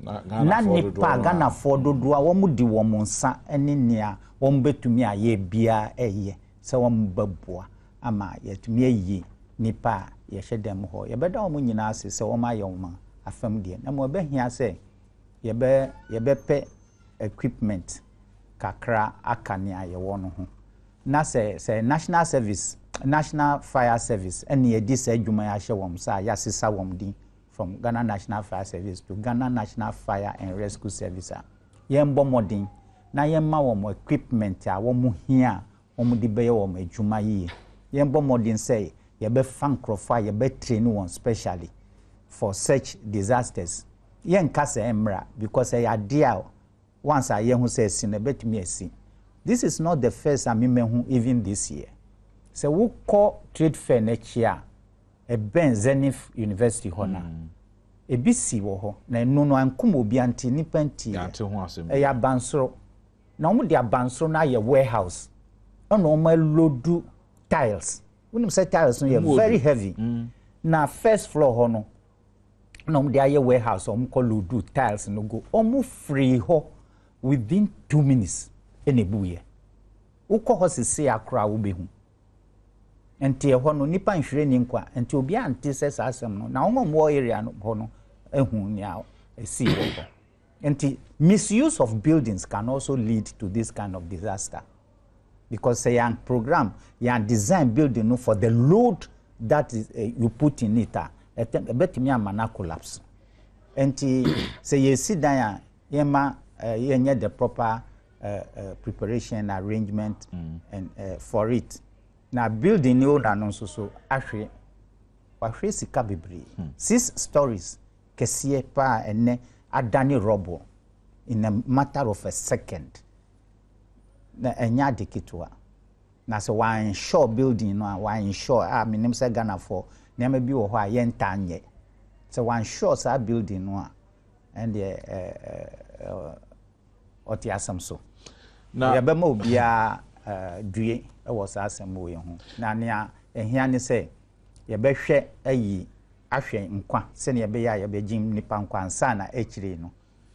Speaker 11: na nipa Ghana for dodo a womu di womunsa eni nia wom betumi aye bia eye se wom babua ama yetumi ayi nipa ye hyedem ho ye beda wom nyina ase se wom aye wom afam die na mo behia se ye be pe equipment kakra akane aye wono ho na se national service national fire service eni edi se adwuma ya hye wom sa ya sesa wom din from Ghana National Fire Service to Ghana National Fire and Rescue Service yembo modern na yemma wom equipment a wom hia wom di be wom adwuma yi yembo modern say ye be fankrofa ye be train one specially for such disasters yen kase emra because ya dia once a ye hu say sin betumi asi. This is not the first amimehu even this year. So we call trade fair next year a Ben Zenith University hona. E bisi wo ho na no no ankum obi anti ni panti ya bansoro na omo dia bansoro na ye warehouse ono omo loadu tiles when say tiles no very heavy na first floor ho no na omo dia ye warehouse omo call loadu tiles no go omo free ho within 2 minutes enebuye ukọ ho sisi akra wo behu enti ho no nipa nhwere ni nkwa enti obi ante sesa asem no na wo area no ho no ehu ni a esi wo ho enti misuse of buildings can also lead to this kind of disaster because say young program young design building no for the load that is you put in it betimi amana collapse enti say ye si dan a yema yenye the proper preparation arrangement and for it na building ni oda no so ahwe sika bebre 6 stories kesiye pa ene adani rubble in a matter of a second na enya dekitwa na se wan sure building no wan sure minim se Ghana for na ma bi wo ho a yenta anye se wan sure sa building no and oti asam so na ya be ma obia due e wo sa asam wo ye ho na ne ehia ne se ye be hwe ayi ahwe nkwa se ne ye be ya ye be jim nipa nkwa ansa na echire no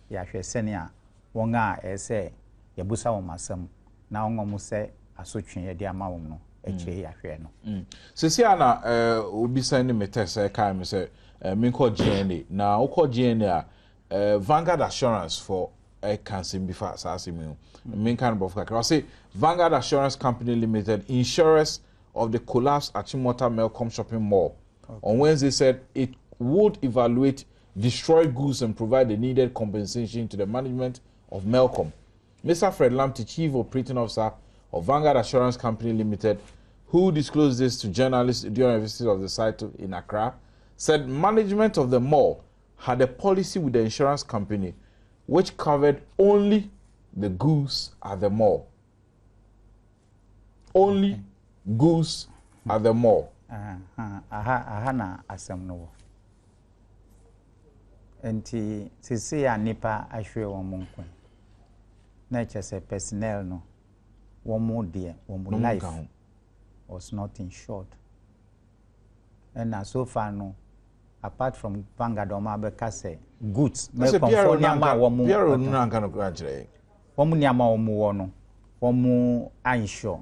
Speaker 11: ya hwe se ne a won a ese ye busa wo masam na ongomu se asotwe ye de ama wo no echire ya hwe no
Speaker 1: sesi ana obisa ni metese kai me se minko GNA na ukọ GNA Vanguard Assurance for cancer before asasimi min kan bof kakra say Vanguard Assurance Company Limited, insurers of the collapsed Achimota Melcom shopping mall on Wednesday said it would evaluate destroyed goods and provide the needed compensation to the management of Melcom. Mr. Fred Lamptey, Chief Operating Officer of Vanguard Assurance Company Limited, who disclosed this to journalists during a visit of the site in Accra, said management of the mall had a policy with the insurance company which covered only the goods at the mall. Only goods at the mall.
Speaker 11: Aha na asem no. Enti sisi ya nipa ahwe wo munkwen. Na chese personnel no wo mu de wo mu life was not insured. And so far no, apart from Vanguard Omabeka say goods me conformia ma wo mu
Speaker 1: Piero nuna kan ko ajire
Speaker 11: wo mu niama wo mu wo no wo mu insure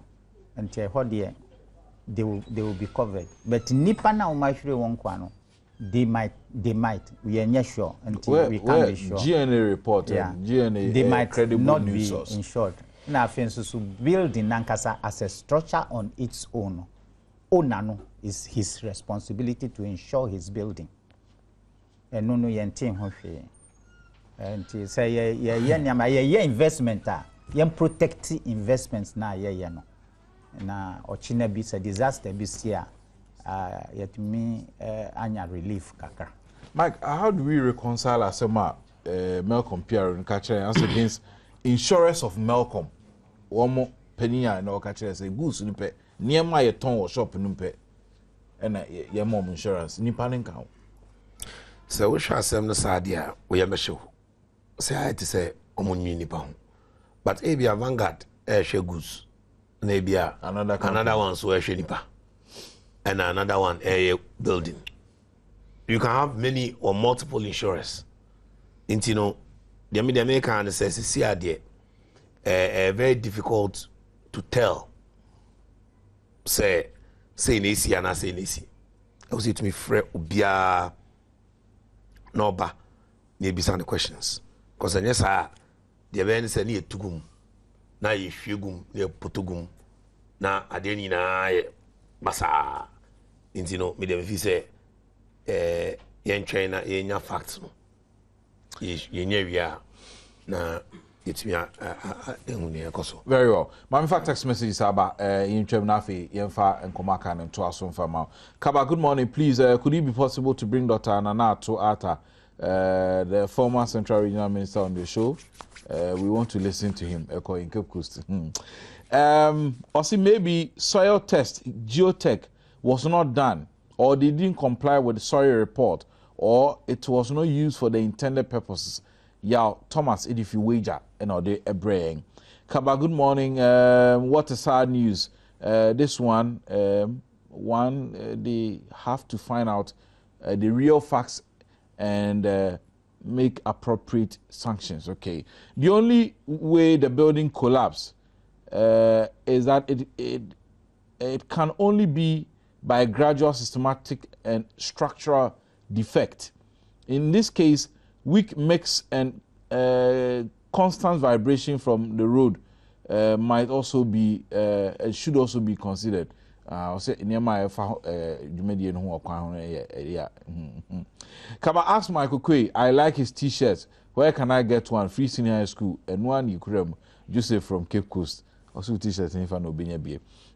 Speaker 11: until ho de they will be covered, but nipa na wo mahwere won kwa no they might we are not sure until we can be sure.
Speaker 1: GNA report GNA
Speaker 11: they might
Speaker 1: credible
Speaker 11: not
Speaker 1: news
Speaker 11: be
Speaker 1: source.
Speaker 11: insured na afenso so building nankasa as a structure on its own. Onano is his responsibility to insure his building. And no yentin ho hwe. And say ye nyama ye investment ye protect investments na ye no. Na ochina bi se disaster bi sia yet me anya relief kaka.
Speaker 1: Mike, how do we reconcile asema Melcom Pierre and catcher as against insurers of Melcom? One more penny no catcher say goods nipe near my ton or shop nipe and ye mom insurance ni panin count.
Speaker 2: So we shall send the sadia we am show. Say I to say omunyi nipa ho. But ebia Vanguard share goods. Na ebia another one so share nipa. And another one building. You can have many or multiple insurers. Into you know, the American says see very difficult to tell. Say nisi and I say nisi. I was it to me Fred Ubia Noba maybe some questions. Because yes, the event say near tugum. Na ye fugum near potugum. Na adeni na masa. You know, me dem fi say yen China yen facts no. Yen area na yetimi ehunu ekoso.
Speaker 1: Very well. My fact text message is about in twem na fe yemfa enkomaka na to aso mfa ma. Kaba, good morning. Please could it be possible to bring Dr. Nana to Ata, the former Central Regional Minister, on the show? We want to listen to him in Cape Coast. Also maybe soil test geotech was not done, or they didn't comply with the soil report, or it was not used for the intended purposes. Yeah, Thomas, if you wager, and all the braying. Kaba, good morning. What a sad news. This one, they have to find out the real facts and make appropriate sanctions. Okay. The only way the building collapsed is that it can only be by gradual, systematic, and structural defect. In this case, weak mix and constant vibration from the road might also be should also be considered. I'll say Kaba, ask Michael Quay, I like his t-shirts. Where can I get one? Free Senior High School and one Ukraine, Joseph from Cape Coast. Also t-shirts in Fano Binya.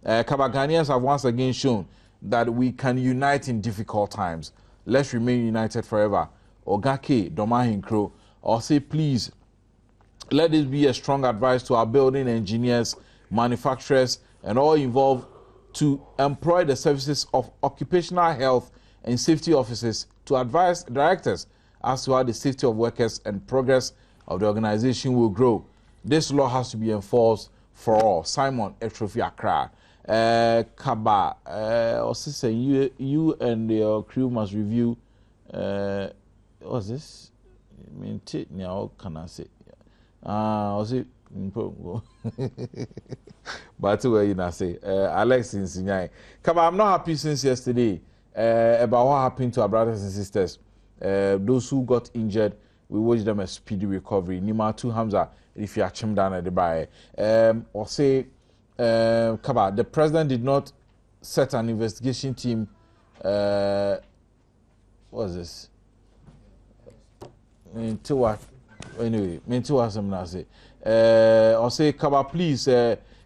Speaker 1: Kaba, Ghanaians have once again shown that we can unite in difficult times. Let's remain united forever. Ogake, Domahin Crow, or say please, let this be a strong advice to our building engineers manufacturers, and all involved to employ the services of occupational health and safety officers to advise directors as to how the safety of workers and progress of the organization will grow. This law has to be enforced for all. Simon Etrophy Accra. Kaba, also say you and your crew must review. What's this? Now can I say? Was it? But where you now say, Alex in Sinyai. Kaba, I'm not happy since yesterday about what happened to our brothers and sisters. Those who got injured, we wish them a speedy recovery. Nima 2 Hamza, if you are chim down at the bay. Or say, Kaba, the president did not set an investigation team. What's this? Anyway, or say, Kaba, please,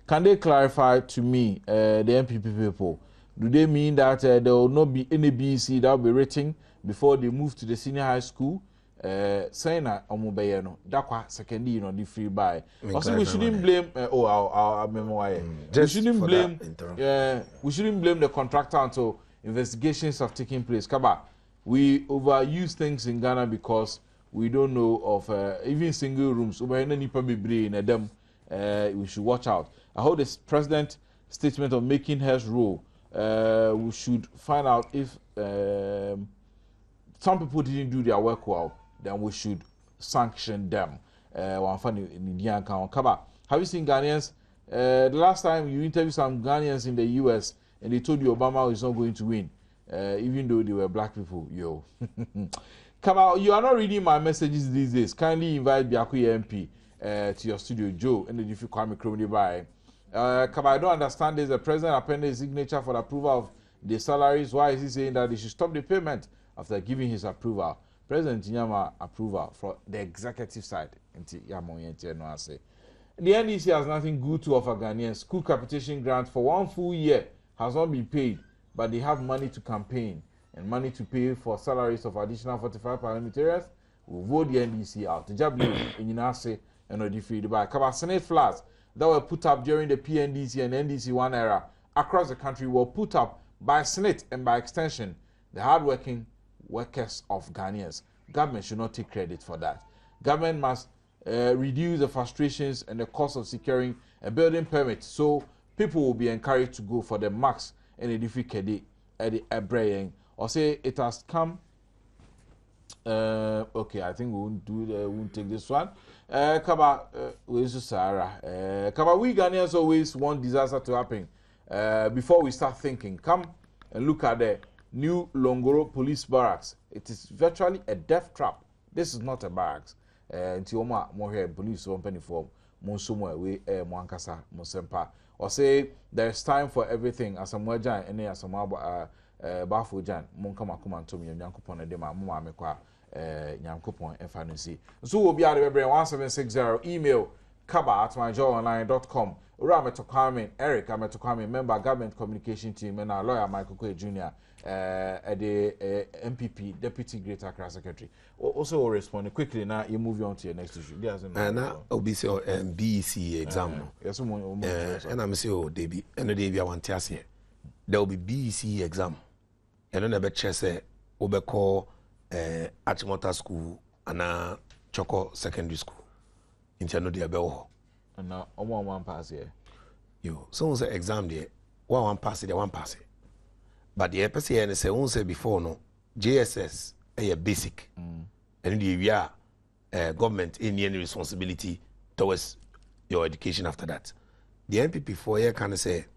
Speaker 1: can they clarify to me, the MPP people? Do they mean that there will not be any BEC that will be written before they move to the senior high school? Saying that Omobeyano, Dakwa second year, the free buy. Also, we shouldn't blame. Our memoir. We shouldn't blame. We shouldn't blame the contractor until investigations have taken place. Kaba, we overuse things in Ghana because we don't know of even single rooms. In Adom, we should watch out. I hope this president statement of making hers rule. We should find out if some people didn't do their work well, then we should sanction them. Have you seen Ghanaians? The last time you interviewed some Ghanaians in the US and they told you Obama is not going to win, even though they were black people. Yo. Kaba, you are not reading my messages these days. Kindly invite Biaku MP to your studio, Joe, and if you call me Chrome by. Kaba, I don't understand this. The president appended his signature for the approval of the salaries. Why is he saying that they should stop the payment after giving his approval? President Nyama approval for the executive side. The NDC has nothing good to offer Ghanaians. School capitation grant for 1 full year has not been paid, but they have money to campaign and money to pay for salaries of additional 45 parliamentarians. Will vote the NDC out. The job in Yinase and Odifri by Kaba Senate flats that were put up during the PNDC and NDC1 era across the country were put up by Senate and by extension the hardworking workers of Ghanaians. Government should not take credit for that. Government must reduce the frustrations and the cost of securing a building permit so people will be encouraged to go for the max and a difficult at the Ebraying. Or say it has come. Okay, I think we won't take this one. Kaba, where's Sarah? Kaba, we Ghanaians always want disaster to happen before we start thinking. Come and look at the new Longoro police barracks. It is virtually a death trap. This is not a barracks. Ntioma mohe police company for monsumo we mwankasa mosempa. Or say there's time for everything. Asamwajan ene asamwa bafojan monka makuma ntomi nyankopon de ma mo amekwa nyankopon efanusi. So we'll be at the 1760 email kaba@myjoyonline.com. Ura Metokwame, Eric Metokwame, member government communication team, and our lawyer Michael Kwe Jr. The MPP deputy Greater Accra secretary. Also will respond quickly. Now you move on to your next issue.
Speaker 2: Now OBC or BEC exam.
Speaker 1: Yes,
Speaker 2: and I'm saying Debbie and the Debbie I want to say there will be BEC exam. And then I bet say Obeko Achimota school and Choco secondary school. Into no dia beho.
Speaker 1: And now one pass here.
Speaker 2: Yo, so say exam there. One pass it, one pass it. But the EPC and say one say before no JSS a basic. And we are government in any responsibility towards your education after that. The MPP 4 year can say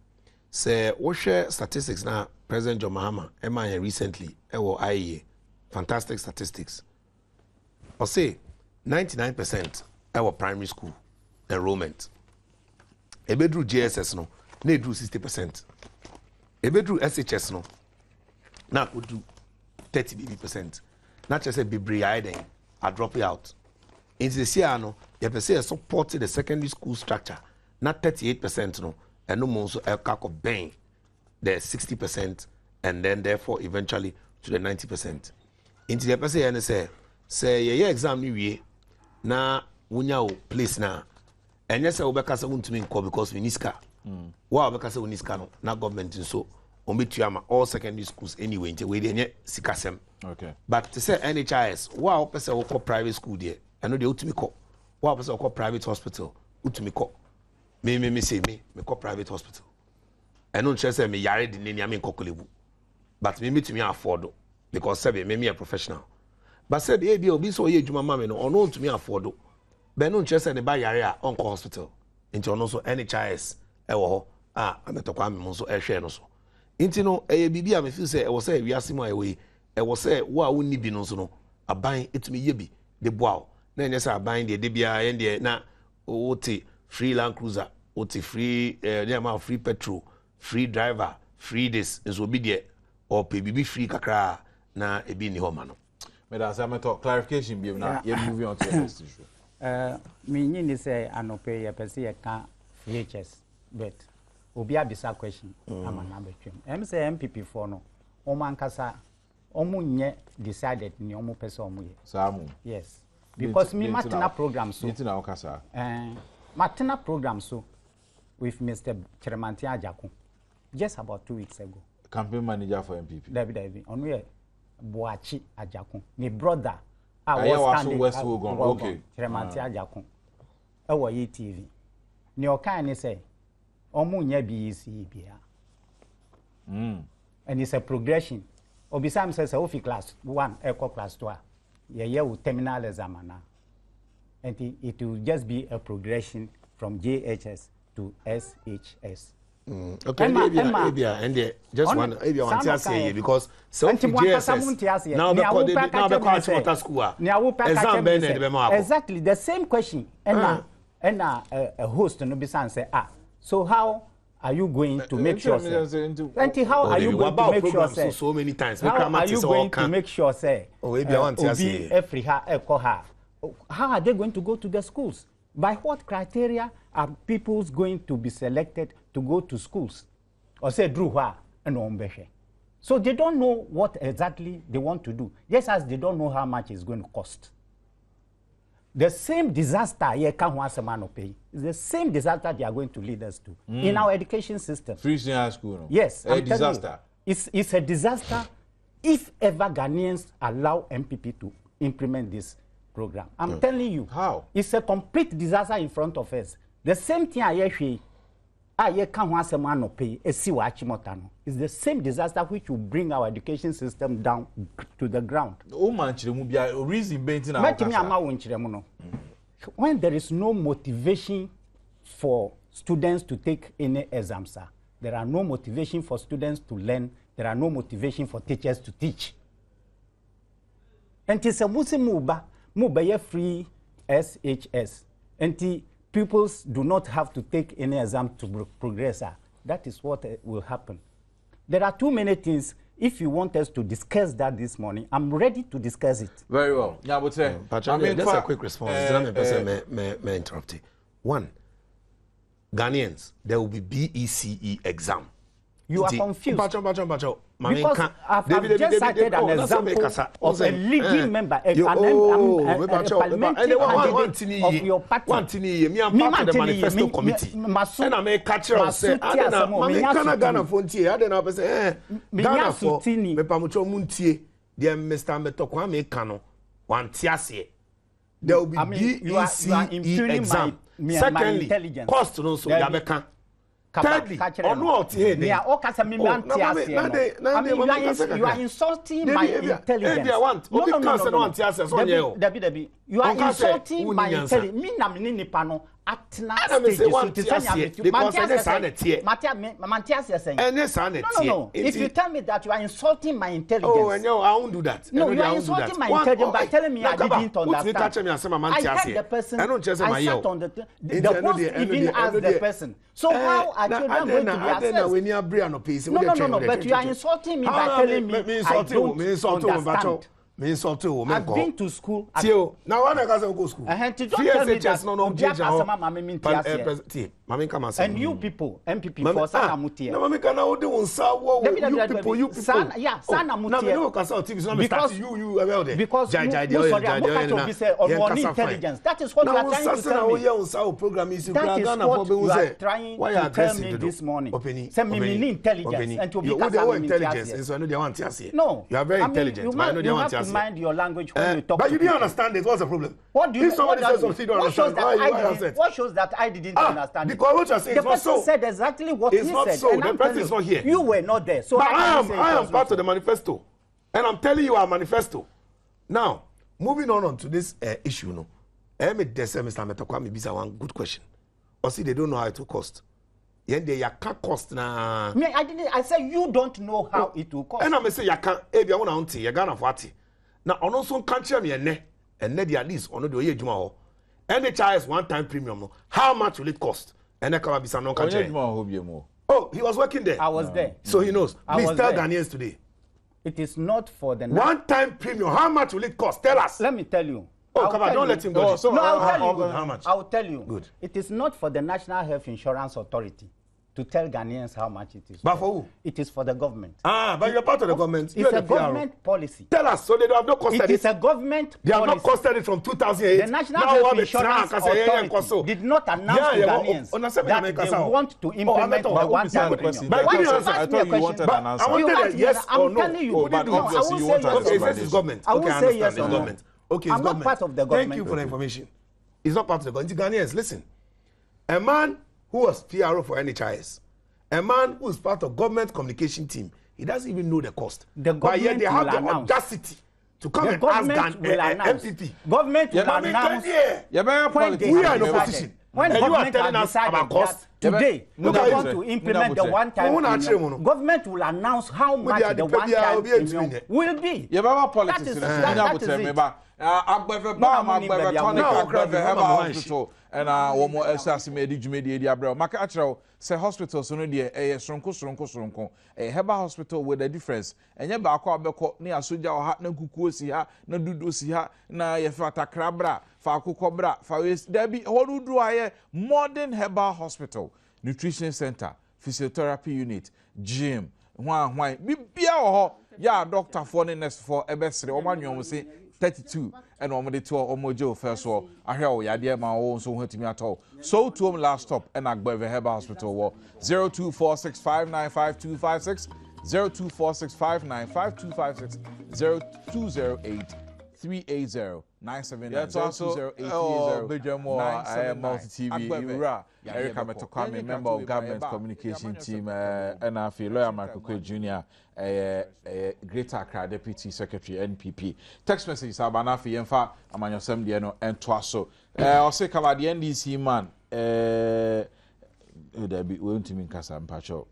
Speaker 2: what share statistics now President John Mahama MIA recently IEA fantastic statistics. Or say 99% our primary school enrollment. Ebedru JSS no, na do 60%. Ebedru SHS no, na could do 30%. Not just a bebre I drop it out. In the year no, you say support the secondary school structure, not 38% no, and no more so a cack of bang the 60% and then therefore eventually to the 90%. Into the person say yeah exam ni we na wunya place na And yes, I will be casting to me because we need car. Wow, because we need car, not government, and so on be to all secondary schools anyway, until we didn't see Kassem.
Speaker 1: Okay.
Speaker 2: But to say NHIS, wow, person will call private school there. I know they ought to me call. Wow, person will call private hospital. Ought to me call. Me say me call privite hospital. I don't say me yare the name I mean kokolebu. But me to me afford because say me a professional. But say be obi so ye juma mama no ono to me afford. But no say ne ba yare a on hospital. Into ono so NHIS e wo ho ametokwa me so e hwe no so. Into no e bibia me feel say e wo say wiase mo awe e wo say wo a wonni bi no so no aban etumi ye bi de boa. Na enye say aban de bia ye de na wote free Land Cruiser, oti free free petrol, free driver, free this is will be there or pay be free kakra na ebi ni homa no.
Speaker 1: Me da say me talk clarification be na you moving on to the next issue.
Speaker 11: Me ni say anope ye pese ye ka VHS but obi abisa question ama na betwem. Em say MPP for no o man kasa omu nye decided ni omu pese omu ye.
Speaker 1: Samu.
Speaker 11: Yes. Because me matina program so.
Speaker 1: Nitina okasa.
Speaker 11: Martina program so with Mr. Cheremanti Ajaku just about 2 weeks ago.
Speaker 1: Campaign manager for MPP.
Speaker 11: David. On we Boachi Ajaku. My brother.
Speaker 1: I was standing. Okay.
Speaker 11: Cheremanti Ajaku. Our TV. Ni okan ni say omu nya BEC bia. And it's a progression. Obisam says ofi class 1 eco class 2. Yeah, we terminal examiner. And it will just be a progression from JHS to SHS.
Speaker 2: Okay, maybe and just one maybe I want to say because so JSS now the school
Speaker 11: exactly the same question and a host no be say so how are you going to make sure how are you going to make sure
Speaker 2: so many times
Speaker 11: how are you going to make sure say every how are they going to go to the schools? By what criteria are people going to be selected to go to schools? Or say, so they don't know what exactly they want to do, just as they don't know how much it's going to cost. The same disaster is the same disaster they are going to lead us to in our education system.
Speaker 1: Free high school. No?
Speaker 11: Yes.
Speaker 1: A disaster.
Speaker 11: It's a disaster if ever Ghanaians allow MPP to implement this program. I'm telling you.
Speaker 1: How?
Speaker 11: It's a complete disaster in front of us. The same thing it's the same disaster which will bring our education system down to the ground. When there is no motivation for students to take any exams, there are no motivation for students to learn, there are no motivation for teachers to teach. And it's a Mubaye free SHS. And pupils do not have to take any exam to progress. That is what will happen. There are too many things. If you want us to discuss that this morning, I'm ready to discuss it.
Speaker 1: Very well. Yeah, but
Speaker 2: just a quick response. May interrupt you. One, Ghanaians, there will be BECE exam.
Speaker 11: You are confused. Because I've just cited an example of a leading member, a parliamentary candidate of your party.
Speaker 2: The manifesto committee. And I may catch you say, I don't know, Ghana Fontier, I don't know, Ghana for Mepamucho Muntie, dear Mr. Metokwame Kano, one tiasie. There will be BECE exam. Secondly, cost no so Yabekan. Thirdly, you
Speaker 11: are insulting my intelligence. You are insulting my intelligence. No. If you tell me that you are insulting my intelligence.
Speaker 2: Oh, no, I won't do that.
Speaker 11: No, you are insulting my intelligence by telling me I didn't understand. I heard the person. I sat on the host even asked the person. So how are children going to be assessed? No, but you are insulting me by telling me I don't understand.
Speaker 2: Me insult you.
Speaker 11: I've been to school.
Speaker 2: Now when I go school.
Speaker 11: Don't tell me that.
Speaker 2: Mami come and
Speaker 11: you people, MPP for Sana Mutia.
Speaker 2: No, Mami can now do you people.
Speaker 11: Yeah, Sana Mutia.
Speaker 2: No, because you are there.
Speaker 11: Because intelligence. That is what you are trying to tell me.
Speaker 2: Program is
Speaker 11: that is what you are trying to tell me this morning. Send me intelligence and to be
Speaker 2: intelligence.
Speaker 11: No,
Speaker 2: you are very intelligent.
Speaker 11: You have to mind your language when you talk.
Speaker 2: But you didn't understand it. What's the problem?
Speaker 11: What do you?
Speaker 2: If somebody says something, don't understand.
Speaker 11: What shows that I didn't understand?
Speaker 2: Because what you're saying is not so.
Speaker 11: The person said exactly what he said.
Speaker 2: It's not so. The person is not here.
Speaker 11: You were not there. So
Speaker 2: but I am part of the manifesto, and I'm telling you our manifesto. Now, moving on to this issue, no. Mr. Metokwami bisa one good question. Or see, they don't know how it will cost. They can't cost na.
Speaker 11: Me, I didn't. I said you don't know how it will cost.
Speaker 2: And I'm say you can't. Ebi I want to auntie. You gonna fati. Now, on also country me and the at least on the way juma. NHIS one-time premium. No. How much will it cost? And that can be some non-country. Oh, he was working there.
Speaker 11: I was there.
Speaker 2: So he knows. Please tell Ghanaians today.
Speaker 11: It is not for the
Speaker 2: one-time premium. How much will it cost? Tell us.
Speaker 11: Let me tell you.
Speaker 2: Oh, come on, don't let him go.
Speaker 11: No, I'll tell you.
Speaker 2: How much?
Speaker 11: I'll tell you.
Speaker 2: Good.
Speaker 11: It is not for the National Health Insurance Authority to tell Ghanaians how much it is.
Speaker 2: But for who?
Speaker 11: It is for the government.
Speaker 2: But you're part of the government.
Speaker 11: It's a government policy.
Speaker 2: Tell us, so they don't have no costed
Speaker 11: it. It is a government
Speaker 2: they
Speaker 11: policy.
Speaker 2: Have not costed it from 2008.
Speaker 11: The National Health Insurance Authority did not announce to Ghanaians that they want to implement the one-time premium.
Speaker 2: But
Speaker 11: why
Speaker 2: you
Speaker 11: ask me a question?
Speaker 2: I want to yes or no.
Speaker 11: I'm telling you.
Speaker 2: But obviously you want to answer. Okay, it's government.
Speaker 11: I will say yes or no.
Speaker 2: Okay,
Speaker 11: I'm not part of the government.
Speaker 2: Thank you for the information. It's not part of the government. Ghanaians, listen. A man who was PRO for NHIS, a man who is part of government communication team, he doesn't even know the cost.
Speaker 11: But
Speaker 2: yet they have the audacity to come and ask MPP.
Speaker 11: Government will announce.
Speaker 2: We are in opposition.
Speaker 11: When
Speaker 2: and
Speaker 11: government has decided that today we want to implement the one-time premium, government will announce how much the one-time premium will be. That is it.
Speaker 1: Hospital and one more assassinated Jumedia Bro. Macatro say hospitals no dear a stronko a Heba hospital with a difference. And yet Bako Beko near Suja or Hat no Kukusi ha, no Dudusi ha, na Yafata Crabra, Faku Cobra, Fawis, there be all who do I modern Heba hospital, nutrition center, physiotherapy unit, gym, why, be our doctor for the next for a best, or one say 32 and on the tour or mojo first war. I hear ya dear my own so hurt me at all. So to him last stop and I go the Heba Hospital war 0246595256 0246595256 0208 380 That's also multi TV. Eric Ametokwame, member of government communication team, and I feel lawyer Michael Quay Jr., Greater Accra Deputy Secretary NPP. Text message Sabana fi Yenfa Amanyosem Dieno and Twaso. I'll say cover the NDC man. There be willing to mean Casa Pacho.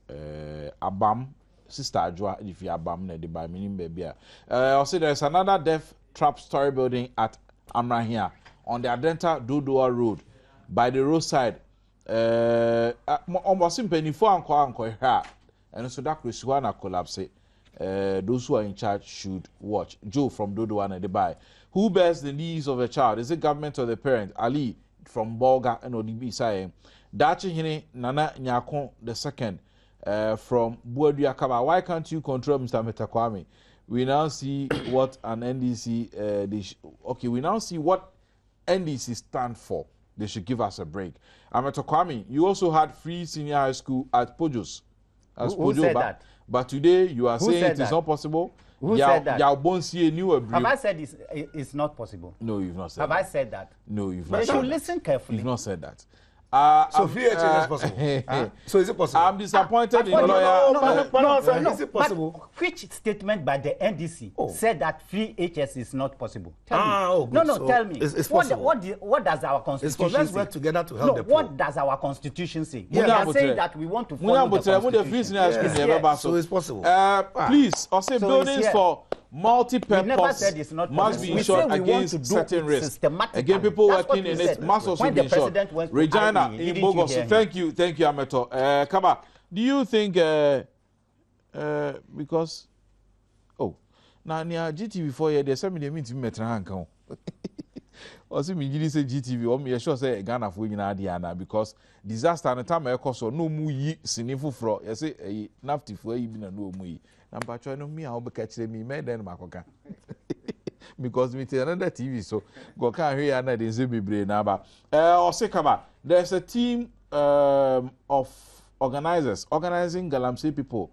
Speaker 1: Abam, Sister Ajwa, if you Abam, ne by meaning baby. I'll say there's another death trap story building at Amrahia on the Adenta Dodua Road by the roadside. Almost in penny for uncle here, and so that Christiana collapse. Those who are in charge should watch. Joe from Dodua and Dubai. Who bears the needs of a child? Is it government or the parent? Ali from Bolga and ODB saying Dachi Hine Nana Nyakon the second from Buadua Kaba. Why can't you control Mr. Metakwame? We now see what an NDC we now see what NDC stand for. They should give us a break. Kwame, you also had free senior high school at Pojos.
Speaker 11: Who said that?
Speaker 1: But today you are saying it is not possible.
Speaker 11: Who said that?
Speaker 1: Have
Speaker 11: I said it's not possible?
Speaker 1: No, you've not said
Speaker 11: that.
Speaker 1: Have
Speaker 11: I said that?
Speaker 1: No, you've not said that.
Speaker 11: But you listen carefully.
Speaker 1: You've not said that.
Speaker 2: So free HN is possible. So is it possible?
Speaker 1: I'm disappointed in lawyer.
Speaker 11: No,
Speaker 2: is it possible?
Speaker 11: But which statement by the NDC said that free HS is not possible? Tell me.
Speaker 2: So
Speaker 11: tell me.
Speaker 2: It's possible.
Speaker 11: What does our constitution say?
Speaker 2: Let's work together to help the poor.
Speaker 11: What does our constitution say? We are saying that we want to follow the constitution.
Speaker 2: So it's possible.
Speaker 1: Please, I'll say buildings for multi-purpose must be insured against certain risks. Again, people working in it must also be insured. Regina in Bogos, thank you, Ameto. Kaba, do you think because na nia GTV for ye dey say me dey meet me metra hanka ho osi me gidi say GTV o me sure say Ghana for nyina dey ana because disaster na time e koso no mu yi sini fufuro ye say nafti fo yi bi na no mu yi na mpacho no me a obeka kire me me den makoka because me tell another TV so go can hear na dey say bebre na ba osikaba there's a team of organizers organizing Galamsey people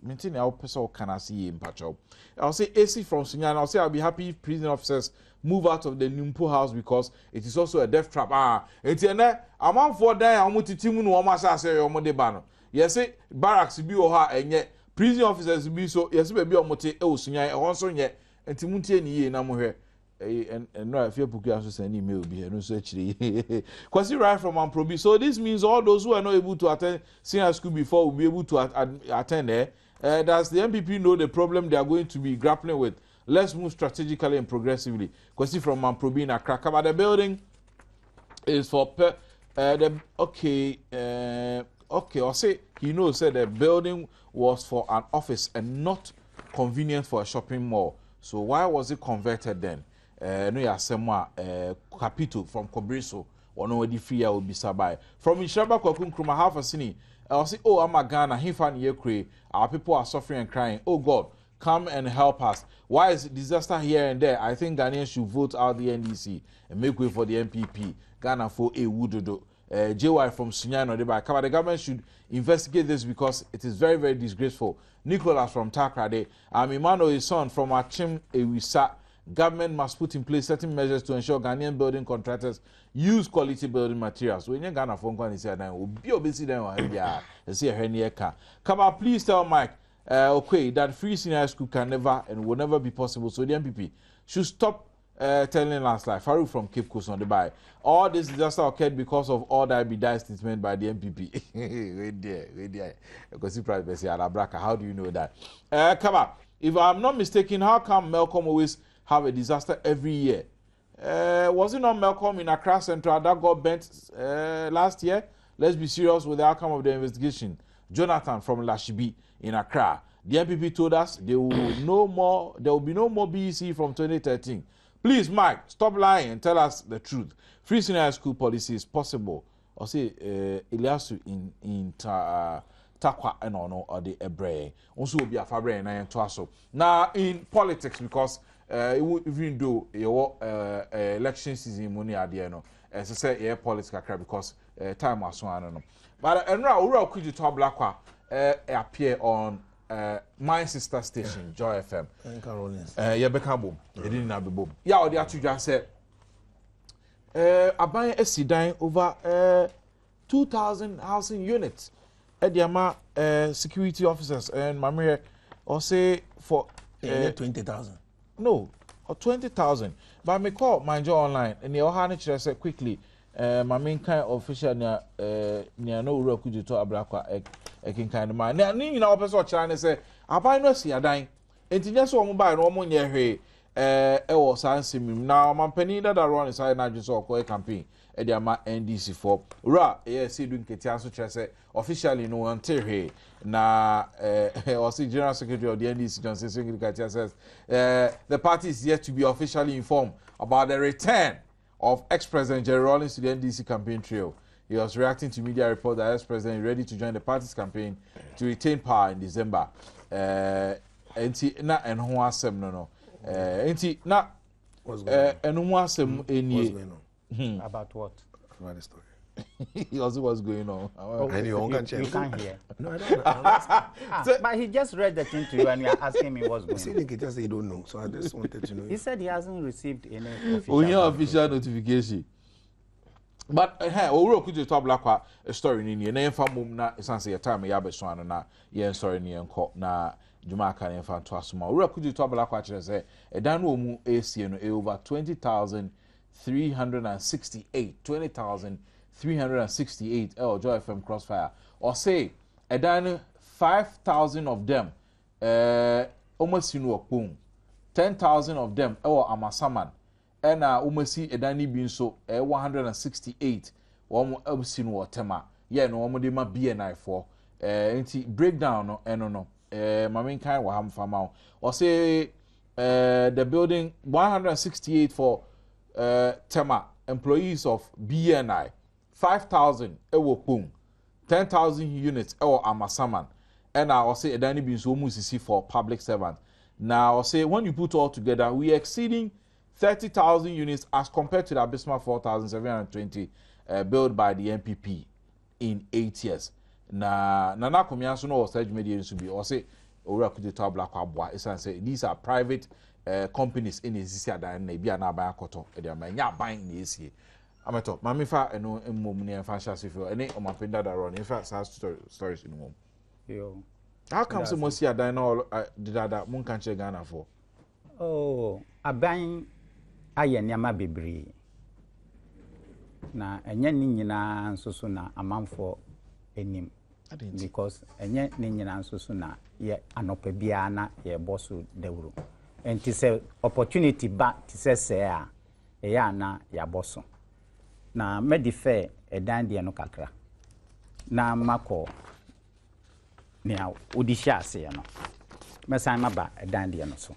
Speaker 1: maintain our personal can see in Pacho. I'll say AC from Sunyana. I'll say I'll be happy if prison officers move out of the Numpo house because it is also a death trap. It's a amount for day. I'm going to team no one say or more debano. Yes, say barracks be or her and yet prison officers be so. Yes, baby or mote Sunyana also yet and Timunti ni na mo here. And no, if you put also send email be here no search because you right from Amprobi. So this means all those who are not able to attend senior school before will be able to attend there. Does the MPP know the problem they are going to be grappling with? Let's move strategically and progressively. Because from Amprobi in Accra, but the building is for okay. I'll say he knows that the building was for an office and not convenient for a shopping mall. So why was it converted then? No ya semwa capital from Kobriso or no di free will be sabai from Ishaba Kokun Kruma half a cine. I'll say, oh, I'm a Ghana, Hifan Yekre, our people are suffering and crying. Oh God, come and help us. Why is disaster here and there? I think Ghanaians should vote out the NDC and make way for the MPP. Ghana for a woododo. JY from Sunyano, the government should investigate this because it is very, very disgraceful. Nicholas from Takrade, Emmanuel, his son from Achim Ewisa. Government must put in place certain measures to ensure Ghanaian building contractors use quality building materials. When you Ghana phone call and say that, we'll be obviously then see a hernia car. Come on, please tell Mike, okay, that free senior school can never and will never be possible. So the MPP should stop telling us like Farouk from Cape Coast on the buy. All this disaster occurred because of all that be die statement by the MPP. Wait there. Because you probably say Alabraka. How do you know that? Come on. If I'm not mistaken, how come Malcolm always have a disaster every year? Was it not Malcolm in Accra Central that got bent last year? Let's be serious with the outcome of the investigation. Jonathan from Lashibi in Accra. The MPP told us there will be no more BEC from 2013. Please, Mike, stop lying and tell us the truth. Free senior school policy is possible. Or say Eliasu in Takwa and ono or the Ebre. Also will be a fabric and I am twaso. Now in politics, because even though your election season money at the end, as I say, yeah, politics because time was one. I don't know. But now could you talk Blackwa appear on my sister station, Joy FM.
Speaker 2: Condolences.
Speaker 1: Yeah, Beckham. It didn't have the boom. Yeah, or the actually just said, I buy a sedan over 2,000 housing units. Ediama security officers and Mamre or say for
Speaker 2: 20,000.
Speaker 1: No, or 20,000. But me call my job online and the Ohana said quickly. My main kind of official near no real could you talk about a king kind of man. Now, you know, person China say, I buy no see a dime. And just one buy no more near here. Or science him now. My penny that I run inside now just saw a campaign. Ediama NDC for Ra, yes, doing Ketian say officially no until here. Na or see General Secretary of the NDC Johnson Katia says the party is yet to be officially informed about the return of ex-president Jerry Rawlings to the NDC campaign trail. He was reacting to media reports that ex-president is ready to join the party's campaign to retain power in December. Enti na enho asem no. Enti na enho asem eni.
Speaker 11: About what?
Speaker 2: About the story.
Speaker 1: He also was going on.
Speaker 11: You can't hear. No, I don't. But he just read the thing to you and you are asking me what's going on.
Speaker 2: He just said he don't know, so I just wanted to know.
Speaker 11: He said he hasn't received any
Speaker 1: official notification. But hey, we could talk about a story in your name for mum na esanse time ya be so na ye story ni enko na Juma kan enfa to asoma. We could talk about kwa kire say e dan no mu AC no over 20,368 Joy FM Crossfire or say a dan 5,000 of them almost in work boom 10,000 of them Amasaman and almost see a dani being so 168 one sin watema yeah no one ma BNI for breakdown no mamin kind wa ham fama or say the building 168 for Tema employees of BNI 5,000 ewo pum 10,000 units ewo Amasaman and I will say edani bi so musisi for public servants. Now I'll say when you put all together we are exceeding 30,000 units as compared to the abysmal 4,720 built by the MPP in 8 years. Na Nana Komianso no was media to be or say or could to black abwa is say these are private companies in Ezisia dan na bia na ban akoto e dey manya ban na esie ameto mami fa eno mmom ne fa sha sefo ene o mapenda da ron in fact stories in mom
Speaker 11: yo
Speaker 1: how come so mosi adan na all didada mun kan che Ghana for
Speaker 11: oh aban aye niama bebre na enye ni nyina nsoso na amanfo enim because enye ni nyina nsoso na ye anopa bia na ye boso dawuro enti se opportunity ba ti se a ya na ya boso na medife edan de no kakra na mako ne odisha ase no mesan maba edan de no so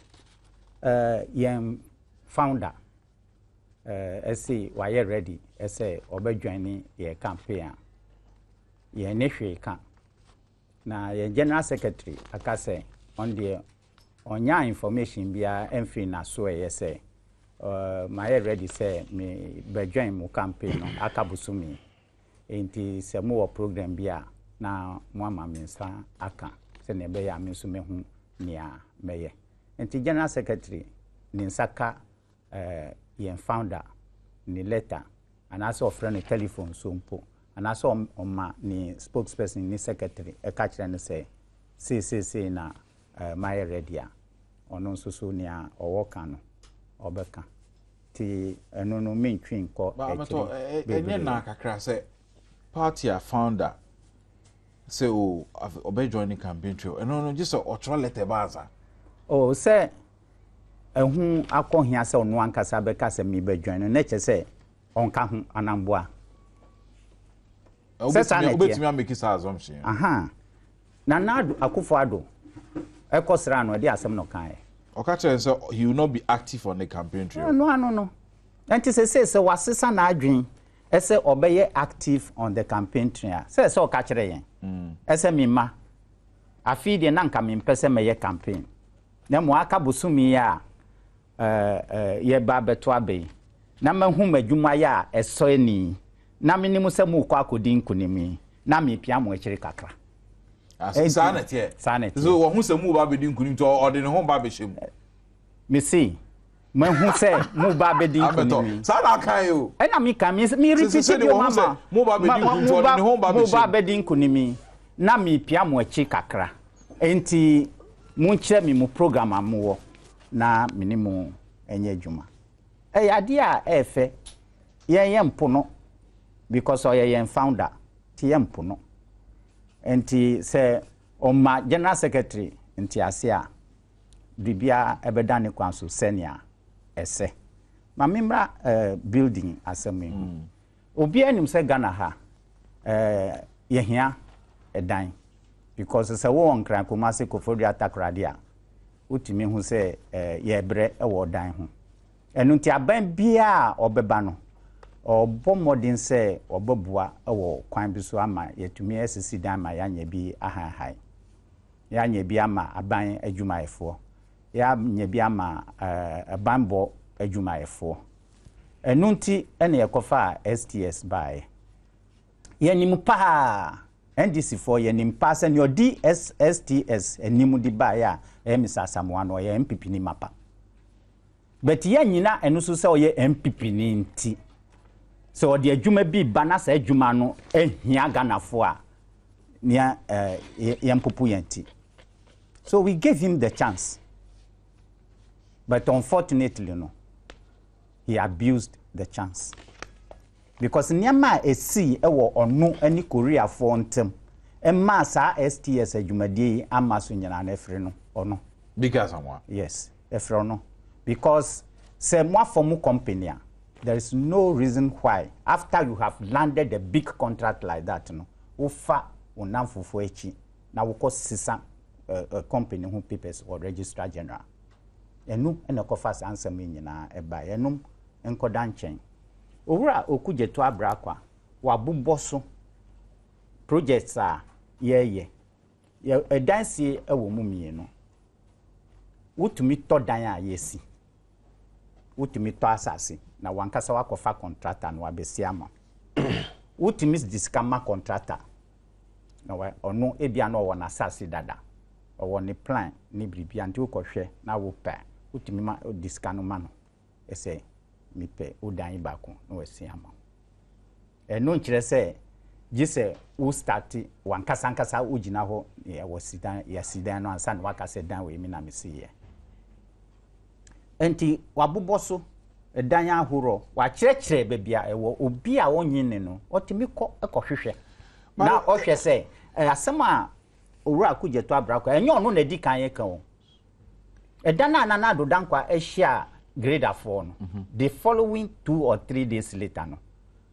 Speaker 11: yem founder say why you ready say obedwane ye campaign ye ne hwe kan na ye general secretary aka say on the onya information bia emfiri na so ye say my ready say me bedwan mu campaign no aka busumi enti se mo program bia na mo ama minsa aka se ne be ya me so mehu nia meye enti general secretary ni nsaka yen founder ni letter and also friend telephone so mpo and also on ni spokesperson ni secretary e ka kire no say na my ready a ono nso so ni a owoka no obeka ti eno no mentwin ko
Speaker 1: enye na kakra say party a founder say o obe joining campaign trail eno no just o letter baza
Speaker 11: o say ehun akohia se onu ankasa beka se mi bedwan no na che se onka hu anamboa
Speaker 1: obetimi ameki sa assumption
Speaker 11: aha na akufo ado ekosra no de asem no kan
Speaker 1: oka che se he will not be active on the campaign trail
Speaker 11: no enti se wasesa na adwen ese obeye active on the campaign trail se oka kire yen ese mima afi de na nka mempese meye campaign na mo aka busumi ya ye ba beto abe na mahu madwuma ya eso ani na menimu se mu kwa akodi nkunimi na me pia mo ekire kakra
Speaker 1: sanete so wo hu se mu ba bedi nkunim to ode ne ho ba be hyem
Speaker 11: me see mahu se mu ba bedi nkunimi
Speaker 1: sana kan yo
Speaker 11: na me kan me repeat the mama
Speaker 1: mu ba bedi nkunim to ode ne ho ba be hyem
Speaker 11: mu ba bedi nkunimi na me pia mo ekire kakra enti mu kire me mu program amwo na minimu enye adwuma ade a efe ye mpo no because ye founder ti ye mpo no enti se oma general secretary enti ase a bibia ebeda ne kwanso senior ese ma memra building asemi obi anim se Ghana ha ye hia edan because se wo nkran komase kofori atakrade a utimi hu se ye bre ewo dan ho enu nti aban bia obeba no obo modern se obabua ewo kwan bi so ama yetumi asisi dan ma yanya bi ahanhan yanya bi ama aban adwumayefo yanya bi ama abanbo adwumayefo enu nti ene yekofa STS bae yenim pa NDC for yenim pa se ne odi STS enimu di bae a Mr. Samuel no ye MPP ni mapa but ye nyina enu so se ye MPP ni nti so the adwuma bi bana sa adwuma no ehia Ghanafo a nia ye mpopu yanti so we gave him the chance but unfortunately no he abused the chance because niama esi ewo onu ani Korea for ntem emma sa STS adwumadie amaso nyina na efre no ono
Speaker 1: because someone
Speaker 11: yes efre ono because say more form company there is no reason why after you have landed a big contract like that no ufa unamfufo echi na woko sisa company who papers or registrar general enum ena kofa ansem nyina eba enum enkoda nchen owura okujeto abrakwa wabobbo so projects a ye edansie ewo mumie no wotumi to dan a yesi wotumi to asase na wankasa wakofa contractor na wabesi ama wotumi discama contractor na ono ebia no wo na asase dada owo ni plan ni bribia nti ukohwe na wo pa wotumi ma discano ma no ese mi pe udan baako na wasi ama eno nkyere se gise wo start wankasa ugina ho ya wasidan no ansa na wakase dan we mi na mesiye enti wabobbo so dan ahoro wa kyerɛkyerɛ bebia ewo obi a wonyine no otimi ekohwehwe na ohwe se asɛm a owura akujeto abrako enye ono na di kan yeka wo edana na do dankwa ehia grade 4 no the following 2 or 3 days later no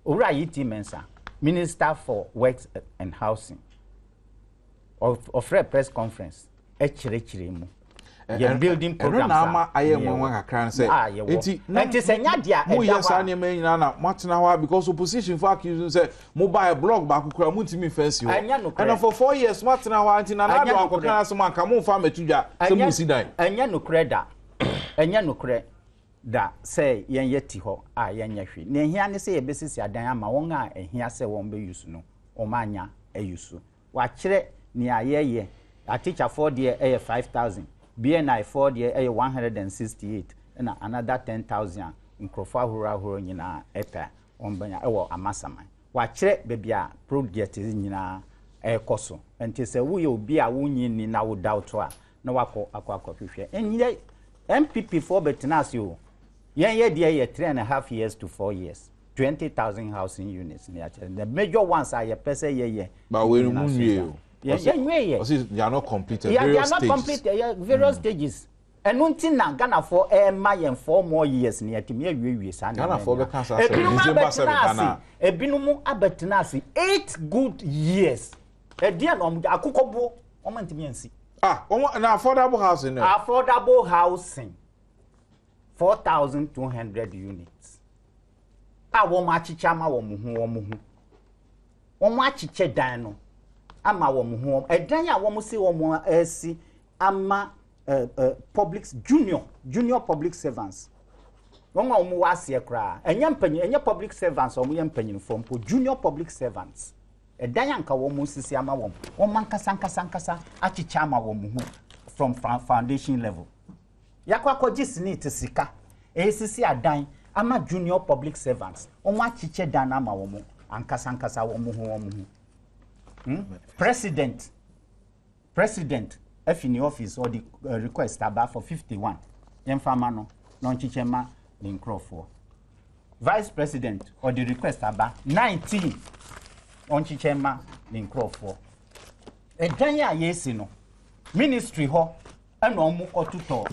Speaker 11: owura yiti mensa Minister for Works and Housing of a press conference mu your building programs
Speaker 1: na aye mo kakran say
Speaker 11: enti senya dia
Speaker 1: mo yes ani me nyina na matena ho because opposition for accusing say mobile blog ba kokura mu ntimi fancy ho and for 4 years matena ho anti na do akokran asem anka mo fa matudwa se mu sidan
Speaker 11: enya no kreda enya no kre da say yen yeti ho a yen yahwe na ehia ne say yebesisi adan ama won a ehia say won be use no o manya ayusu wa kire ni ayeye a teacher for there 5000 BNI for there 168 na another 10000 nkrofo ahoro nyina epa on banya ewo amasaman wa kire bebia project nyina ekoso enti say wo ye obi a wonyi ni na wo doubt a na wako hwehwe enye MPP for betenas you ye dia 3.5 years to 4 years 20,000 housing units the major ones are person ye
Speaker 1: but we remove you
Speaker 11: you
Speaker 1: are not completed
Speaker 11: various stages and until now Ghana for my 4 more years near to me
Speaker 1: Ghana for the cancer
Speaker 11: ebinumu abetenasi 8 good years e dia no akukobo o mantimi ansi
Speaker 1: an affordable housing
Speaker 11: affordable housing 4,200 units wo ma chicha ma wo mu wo ma chiche dan no ama wo mu edan ya wo mu se wo mu asi ama public junior public servants won wa mu wase kra enye public servants o mu ye mpanyin from junior public servants edan ya nka wo mu sisi ama wo man kasa achicha ama wo mu from foundation level yakwa kojisini tisika sisi adan ama junior public servants o mu achiche dan ama wo mu ankasa wo mu president if in the office or the request about for 51 yemfama no nchichema ni nkrofo vice president or the request about 19 nchichema ni nkrofo edan ya yesi no ministry ho ena omu kotuto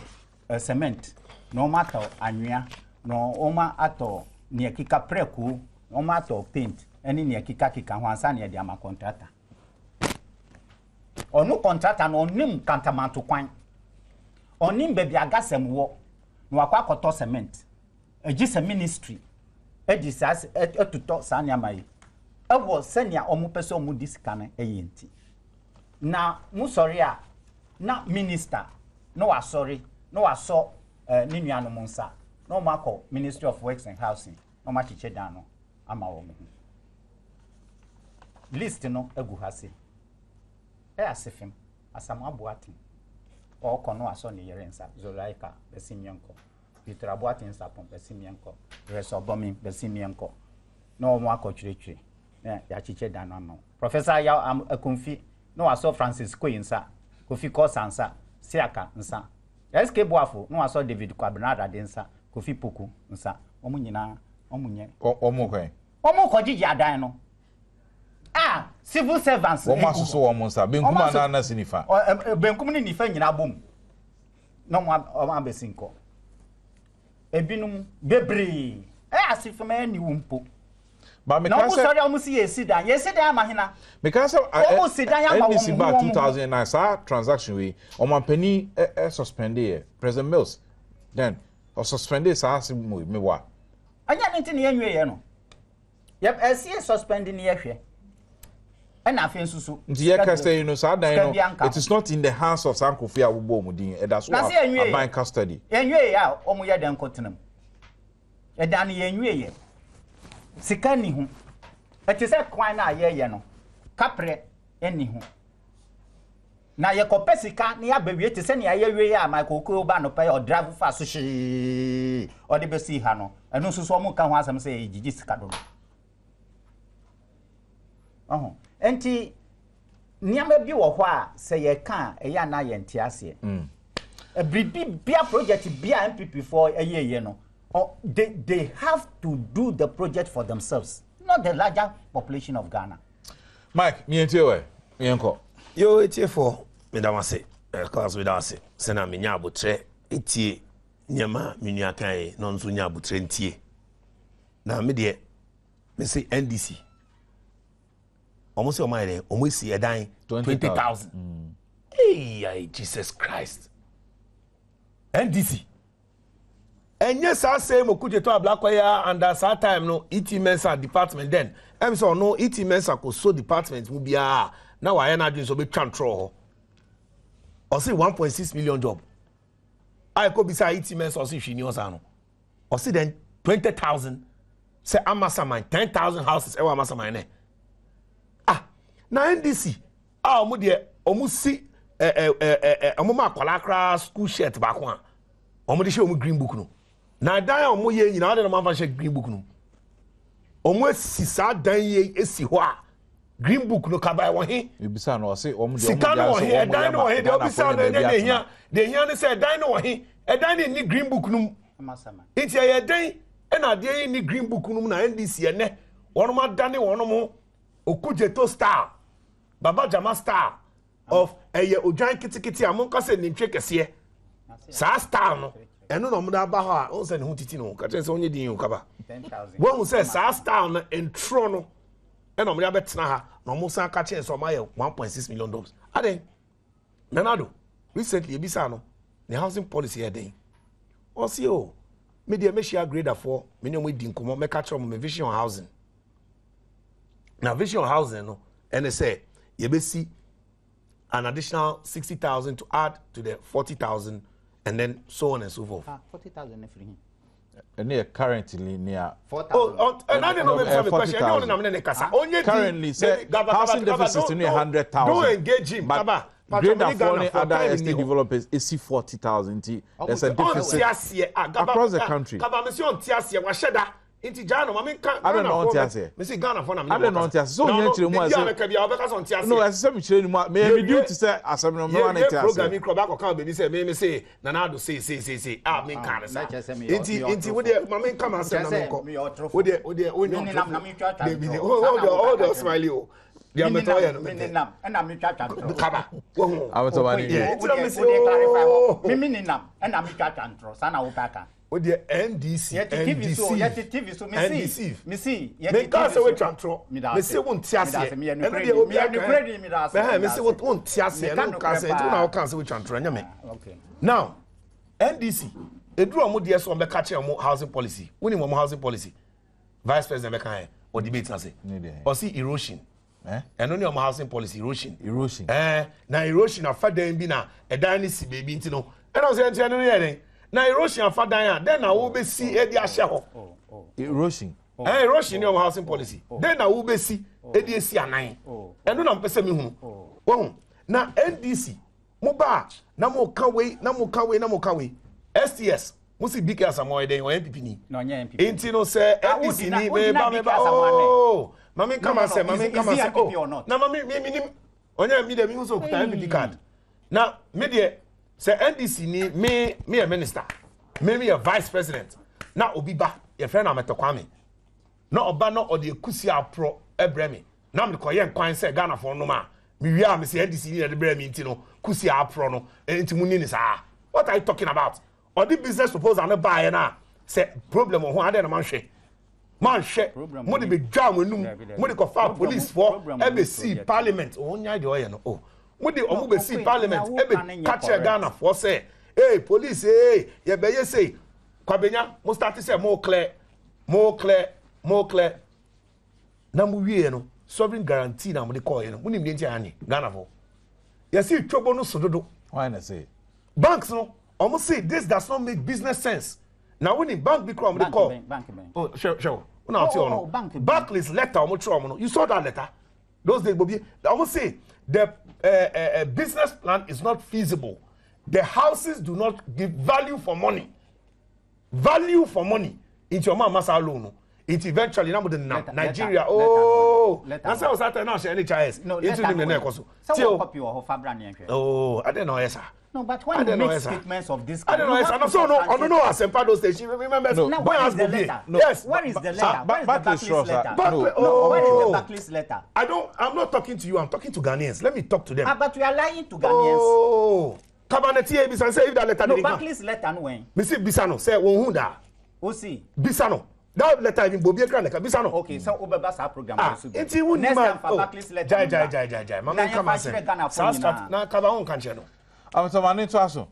Speaker 11: cement no matter anwea no oma ato ni akika preku no matter paint eni ni akika ho ansa na de ama contractor onu contractor no nim kantamanto kwan onim bebi agasem wo no akwa koto cement ejise ministry ejisas etuto sanya mai ewo senia omu pese omu diskane eyenti na musori a na minister no wa sorry no wa so ni nuanu munsa no mako Ministry of Works and Housing no ma chiche dan no ama wo mu list no egu hase asefim asam abuatin okono aso ne yerensa Zolaika besimienko Peter abuatin sapon besimienko resobomi besimienko no mo akotwetwe ya chiche dan no ama Professor ya akonfi no aso Francis Koyinsa Kofi Kosansa Siaka nsa SK Boafo no aso David Kwabnada densa Kofi Poku nsa omunyina omunye
Speaker 1: omukwe
Speaker 11: omukojiji adan no civil servants
Speaker 1: wo masoso wo monsa benkuma na sinifa
Speaker 11: benkum ni nifa nyina bom no mo abesinko ebinum bebre asifema ni wumpo
Speaker 1: But me
Speaker 11: can say sorry almost yes dan amahina
Speaker 1: because almost
Speaker 11: sit down ya
Speaker 1: NDC back 2009 sa transaction we omanpani suspended President Mills then or suspended sa me wa
Speaker 11: anya nti ne yanwe ye no yep SC suspended ne yehwe and afen susu
Speaker 1: nti ye ka say sa dan no it is not in the hands of Sankofi Abubo mudin that's why I'm custody
Speaker 11: yanwe ya omo ye dan kotenam e dan yanwe ye sika ni hu eti se kwan na ye no kapre eni hu na ye kope sika na ya bawie eti se na ye we ya Michael Ko ba no pay o drive fa so hye o de be si ha no enu so so mo ka ho asem se ye gigi sika do enti niam bi wo ho a se ye ka e ya na ye ntiase e bribi bia project bia MPP for ye no. Or they have to do the project for themselves, not the larger population of Ghana.
Speaker 1: Mike, me entiwe, me enko.
Speaker 2: Yo etie for me da wase, class we da wase. Se na me nya abotre etie nyama me nua kan no nso nya abotre ntie. Na me de me say NDC. Omo se o mai de, omo si edan 20,000. Hey, Jesus Christ. NDC. And yes, I say Mokuje to a black wire and at that time no ET Mensa department then. So no ET Mensa ko so department will be now I am doing so be control. Or say 1.6 million job. I could be say ET Mensa or see she knows ano. Or see then 20,000. Say amasa mine 10,000 houses ewa amasa mine. Na NDC. Omo de omo si omo ma kwalakra school shirt back one. Omo de show omo green book no. Na dan omo ye nyina ade no man fa green book no omo si sa dan ye esi ho a green book no kaba wo he
Speaker 1: ebisa no say omo de
Speaker 2: omo no he dan no he de obisa no de hia ne say dan no he dan ni green book no
Speaker 11: amasama
Speaker 2: enti ye dan e na de ni green book no na NDC ene wono ma dane wono mo okujeto star baba jama star of eye ojan kitikiti amonka se ni ntwe kese sa star no eno no mda ba ha o se ne hu titi no ka tse onye din ukaba 10,000 wo hu se sa star no entro no eno mda betena ha no mo san ka tse so ma ye 1.6 million dollars ade Nanado recently ebisa no the housing policy here den o si o me dey me share grader for me no di nkomo me ka tse me vision housing na vision housing no and say ye be see an additional 60,000 to add to the 40,000 and then so on and so forth.
Speaker 11: 40,000 free.
Speaker 1: And currently near
Speaker 11: 4,000.
Speaker 2: Oh, and I don't know if question. I don't know.
Speaker 1: Currently, say housing deficit is near 100,000.
Speaker 2: Don't engage him.
Speaker 1: But greater foreign other estate developers is 40,000. There's a deficit across the country.
Speaker 2: Inti Jano,
Speaker 1: I don't know what say.
Speaker 2: Me see Ghana for na me.
Speaker 1: I don't know what say. So you tell me say. No, I say me tell you may be due to say asem no me wan tell say.
Speaker 2: Programming club back account be say me say Nanado say. Ah me kan say. Inti we dey mama come and say na me ko. We dey onyo. Hold your smiley o. They are meto ya no me.
Speaker 11: Na me twa twa.
Speaker 2: Kaba.
Speaker 1: I want to want it.
Speaker 11: Me ninam na me twa twa. Sana wo paka.
Speaker 2: O the NDC
Speaker 11: TV so me see
Speaker 2: me ka say we twantro me say won tiase
Speaker 11: me credit
Speaker 2: me say won tiase no ka say na o kan say we twantro nya me
Speaker 11: okay
Speaker 2: now NDC eduru omo de so be ka che omo housing policy woni omo housing policy vice president be kan o debate na say o see erosion eno ni omo housing policy erosion na erosion afadan bi na edan ni si baby ntino e na say ntino no ye na erosion afadan then na wo be si e di ahye ho
Speaker 1: erosion
Speaker 2: erosion your housing policy then na wo be si e di esi anan eno na mpese me hu wo na NDC mo ba na mo ka we STS mo si big as amoy den o MPP ni
Speaker 11: no nya MPP
Speaker 2: enti no say NDC ni me ba oh mami come say oh na mami me onya mi de mi so kuta MPP card na me de say NDC ni me a minister me a vice president na obi ba your friend Ametokwame na oba no ode ekusi apro ebremi na me ko ye nkwan say Ghana for no ma me wi a me say NDC ni de bremi nti no kusi apro no enti muni ni sa what are you talking about or the business proposal na buy na say problem ho ade na man hwe
Speaker 10: man share mo de be dwa monum mo de ko fa police for e be see parliament onya de oye no oh mo de omo be see parliament e be catch Ghana for say hey police hey ye be ye say kwabenya mo start say more clear na mo wie no sovereign guarantee na mo de call ye no mo nim de ntia ani Ghana for you see trouble no sododo
Speaker 1: why na say
Speaker 10: banks no almost say this does not make business sense now when the bank be call they call oh sure no Barclays letter you saw that letter those days bobi almost say the business plan is not feasible the houses do not give value for money into your mama's loan. It eventually now with Nigeria. That's how I started now. NHIS.
Speaker 11: No,
Speaker 10: into the neck also. Oh, I don't know, yes, sir.
Speaker 11: No, but when you make statements of this kind,
Speaker 10: I don't know, yes, I don't know. As Empado station, remember?
Speaker 11: No, where is the letter?
Speaker 10: Yes,
Speaker 11: where is the letter? Where is the Barclays letter?
Speaker 10: No,
Speaker 11: where is the Barclays letter?
Speaker 10: I'm not talking to you. I'm talking to Ghanaians. Let me talk to them.
Speaker 11: But we are lying to Ghanaians.
Speaker 10: Oh, Cabinet Bisan say if that letter.
Speaker 11: No, Barclays letter no when.
Speaker 10: Missy Bisano say wonhunda.
Speaker 11: Osi.
Speaker 10: Bisano. That letter even Bobby Kraneka Bisano.
Speaker 11: Okay, so Obebasa program also.
Speaker 10: It's even
Speaker 11: next time for Barclays letter.
Speaker 10: Jai. Mama come and say. Na cover on can't no.
Speaker 1: I'm so many to aso.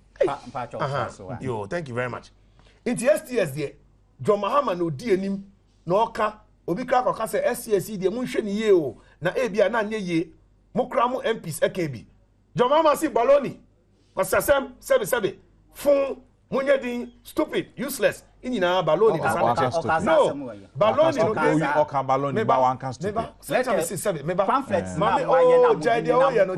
Speaker 10: Yo, thank you very much. In STS there, John Mahama no di enim na oka obi kra koka say SCSC there mun hwe ni ye o na ebia na nye ye mokra mu MPs AKB. John Mahama si baloni. Kosasem sebe fun munye din stupid useless inina baloni no baloni no
Speaker 1: oka baloni ba wan kan stupid
Speaker 10: let me see seven
Speaker 11: pamphlets
Speaker 10: mama oh jide oye no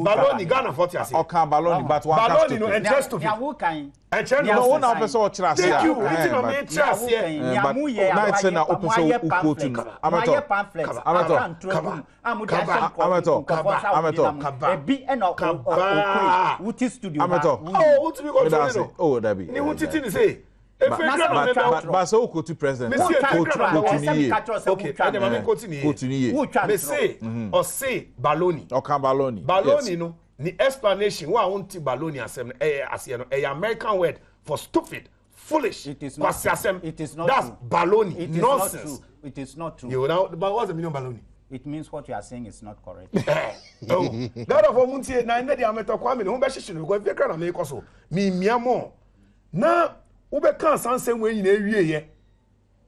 Speaker 10: baloni Ghana 40 ase
Speaker 1: oka baloni but wan kan stupid
Speaker 10: baloni no and just stupid
Speaker 1: no one of us all trust
Speaker 10: thank you it's no me trust here
Speaker 1: night say na open ukotu amato
Speaker 11: ebi e na okoi wuti studio
Speaker 10: oh wuti be control
Speaker 1: oh that be
Speaker 10: ni wuti ni say
Speaker 1: but so ukotu president
Speaker 10: okay and mama continue me say or say baloni no the explanation why won't baloney asem as you know American word for stupid foolish
Speaker 11: it is not
Speaker 10: that's baloney nonsense
Speaker 11: it is not true
Speaker 10: you know but what's the meaning of baloney
Speaker 11: it means what you are saying is not correct
Speaker 10: no that of omuntie na ndedi ameto kwa me no be hihye no because if you na me koso me miamo na ube kan sansem we nyina ewie ye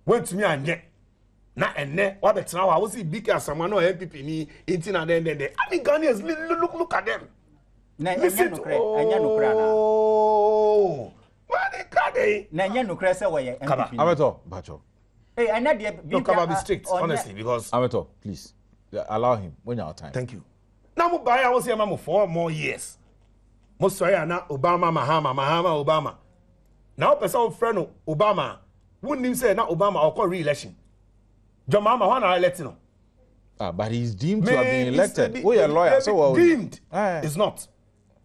Speaker 10: wantumi anye na enne wa betena wa wo si big asama no MPP ni enti na den I mean Ghanaians look at them
Speaker 11: na enya nokra na
Speaker 10: mani kade
Speaker 11: na enya nokra se we ye MPP
Speaker 1: ameto bacho
Speaker 11: enya de
Speaker 10: no cover be strict honestly because
Speaker 1: ameto please allow him when your time
Speaker 10: thank you na mo buy I was here ma 4 more years mo so ya na Mahama Obama now person friend Obama wouldn't say na Obama or re-election John Mahama wanna elect no
Speaker 1: but he's deemed to have been elected. We are lawyers, so well.
Speaker 10: Deemed is not.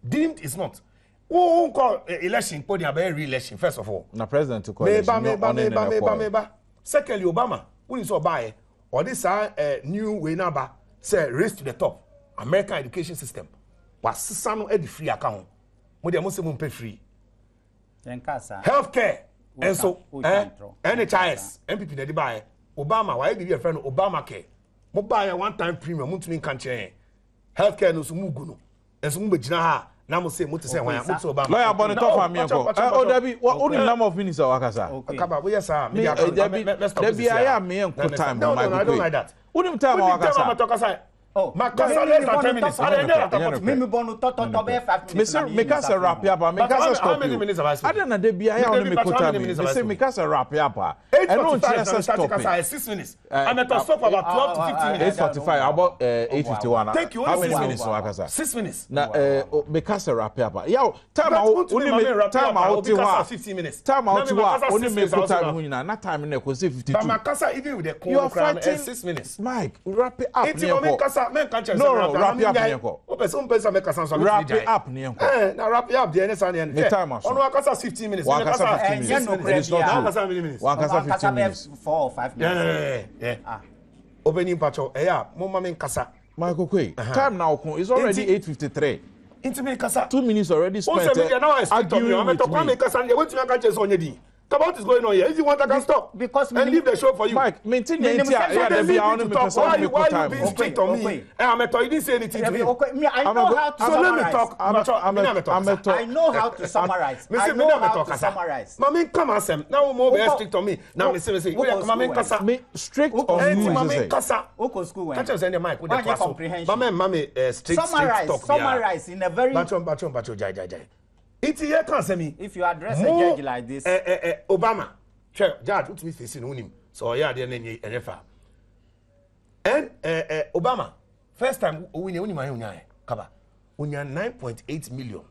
Speaker 10: Deemed is not. Who call election? Put the re-election first of all.
Speaker 1: Na president to call election.
Speaker 10: Meba. Secondly, Obama. Who is so buy or this new way number say race to the top. American education system was sanu edi free account. Mo dey mo se mo pay free. Healthcare and so NHIS MPP na di buy. Obama why give your friend Obamacare. Mo buy a one time premium mo tumi kan che healthcare no so mu gu no enso mo begina ha na mo say mo te say wan mo to Obama
Speaker 1: lawyer boni to fa me enko o dabi what the name of minister wakasa
Speaker 10: akaba we yes sir
Speaker 1: me dabi aya me enko time
Speaker 10: no I don't like that
Speaker 1: unim time wakasa
Speaker 11: oh
Speaker 10: makasa less than 10 minutes
Speaker 11: me bonu to be 5 minutes
Speaker 1: me can say wrap up me can stop you I don't know dabi aya on me ko time me say me can say wrap up
Speaker 10: I don't stop 6 minutes I'm at stop about 12 to 15 minutes
Speaker 1: 8:45 about 8:51
Speaker 10: thank you
Speaker 1: how many minutes wakasa
Speaker 10: 6 minutes
Speaker 1: na me can say wrap up yo time out 15
Speaker 10: minutes
Speaker 1: time out only me ko time hu nyina na time na ko say 52
Speaker 10: but makasa even with the call 6 minutes
Speaker 1: Mike wrap it up
Speaker 10: men can't
Speaker 1: no wrap it up nienko wrap it up nienko
Speaker 10: na wrap it up there next and on wakasa 15 minutes
Speaker 1: wakasa 15 minutes it is not true wakasa 15 minutes
Speaker 11: 4 or 5 minutes
Speaker 10: yeah opening pacho yeah mama men kasa
Speaker 1: Michael Kwe time now is already 8:53
Speaker 10: into me kasa
Speaker 1: 2 minutes already spent
Speaker 10: arguing with me
Speaker 2: What is going on here? If you want, I can stop.
Speaker 11: Because
Speaker 2: and leave the show for you.
Speaker 1: Mike, maintain the
Speaker 2: why you being strict on me? I'm a you didn't say anything to me.
Speaker 11: Okay, me, I know how to summarize.
Speaker 2: So let me talk.
Speaker 11: I know how to summarize. I know how to summarize.
Speaker 2: Mami, come on, Sam. Now more be strict on me. Now me say, Mami, kasa.
Speaker 1: Me strict on you.
Speaker 2: Mami, kasa.
Speaker 11: Oko school.
Speaker 2: Can't you send the mic with the class? Mami, strict talk.
Speaker 11: Summarize in a very.
Speaker 2: Bacho, jai. It's here, can't say me.
Speaker 11: If you address a judge like this,
Speaker 2: Obama, judge, what's me facing on him? So yeah, then NFA. And Obama, first time we only my own cover. We 9.8 million.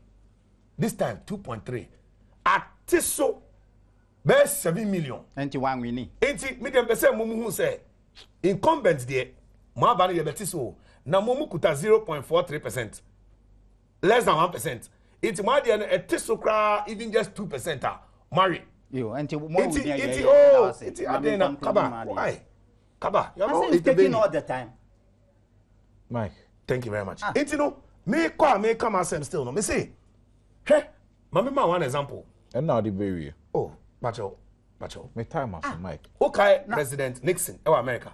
Speaker 2: This time 2.3. At Tiso, best 7 million.
Speaker 11: 91 we need.
Speaker 2: 80 million percent mumu say incumbents there. More bani Betiso. Na mumu kuta 0.43%. Less than 1%. It's more than a Tiso even just 2%. Marry.
Speaker 11: You and
Speaker 2: Kaba. Why? Kaba.
Speaker 11: It's taking all the time.
Speaker 1: Mike.
Speaker 2: Thank you very much. It's me come as still no. Me say. Hey, Mama one example.
Speaker 1: And now the very.
Speaker 2: Oh, Bacho.
Speaker 1: Me time as Mike.
Speaker 2: Okay, President Nixon, America.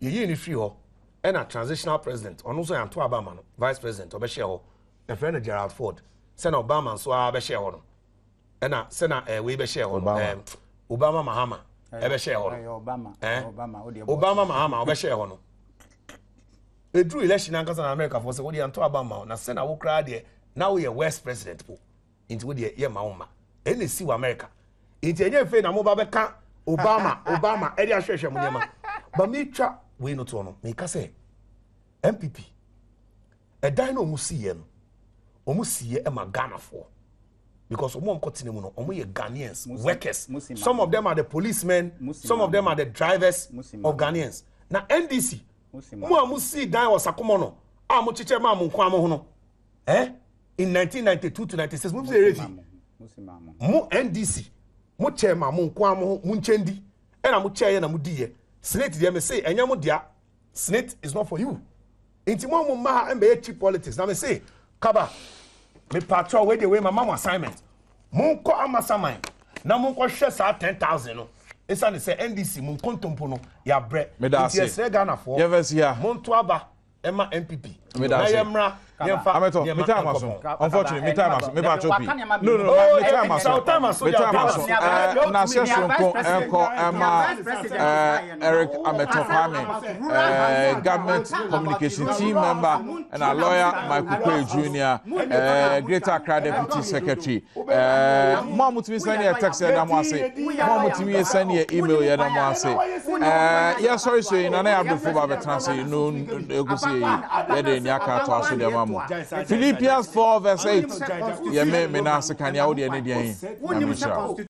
Speaker 2: You in free ho. And a transitional president. On also am to Obama, vice president Obeshare. A friend of Gerald Ford. Send Obama so Obeshare. And a Senator we Beshare. Obama Mahama.
Speaker 11: Obama
Speaker 2: Mahama Obeshare. A true election in America for what you to Obama. Now Senator who cried there. Now we are West president. Into the year Mahoma. Any see America. It's a year fair. Obama. Eddie Ashesha Munema. But me tra we not to make us say MPP. A dino museum. Omusie Emma Ghana for. Because Omon continue Omo Ghanaians, workers. Some of them are the policemen, some of them are the drivers of Ghanaians. Now NDC. Mo musi dan was akomono. Amo chiche ma mo kwa mo hono. In 1992 to 96 mo say refi. Mo NDC. Mo chairman mo kwa mo nchendi. E na mo chair na mo diye. Senate dey me say enya mo dia. Senate is not for you. Inti mo ma embe cheap politics. Na me say Kaba, me patrol where the way my mama assignment. Munko amasamai. Na munko share sa 10,000 no. Esa ne say NDC mun kontompo no ya bre. Yes Ghana for.
Speaker 1: Yes here.
Speaker 2: Monto aba Emma MPP.
Speaker 1: Na
Speaker 2: yemra yemfa.
Speaker 1: Ameto me time aso. Unfortunately me time aso. Me ba chopi. No me time aso. Me time aso. Na session ko enko Emma Eric Ametofame. Government communication team member and a lawyer Michael Quay Jr. Greater Accra Deputy Secretary. Mo mutimi send a text na mo ase. Mo mutimi send a email ya na mo ase. Yeah sorry so na na abdul ba betrance no egusi ye de nyaka to aso de mamo. Philippians 4 verse 8. Ye me na se kan ya wo de ne de yin.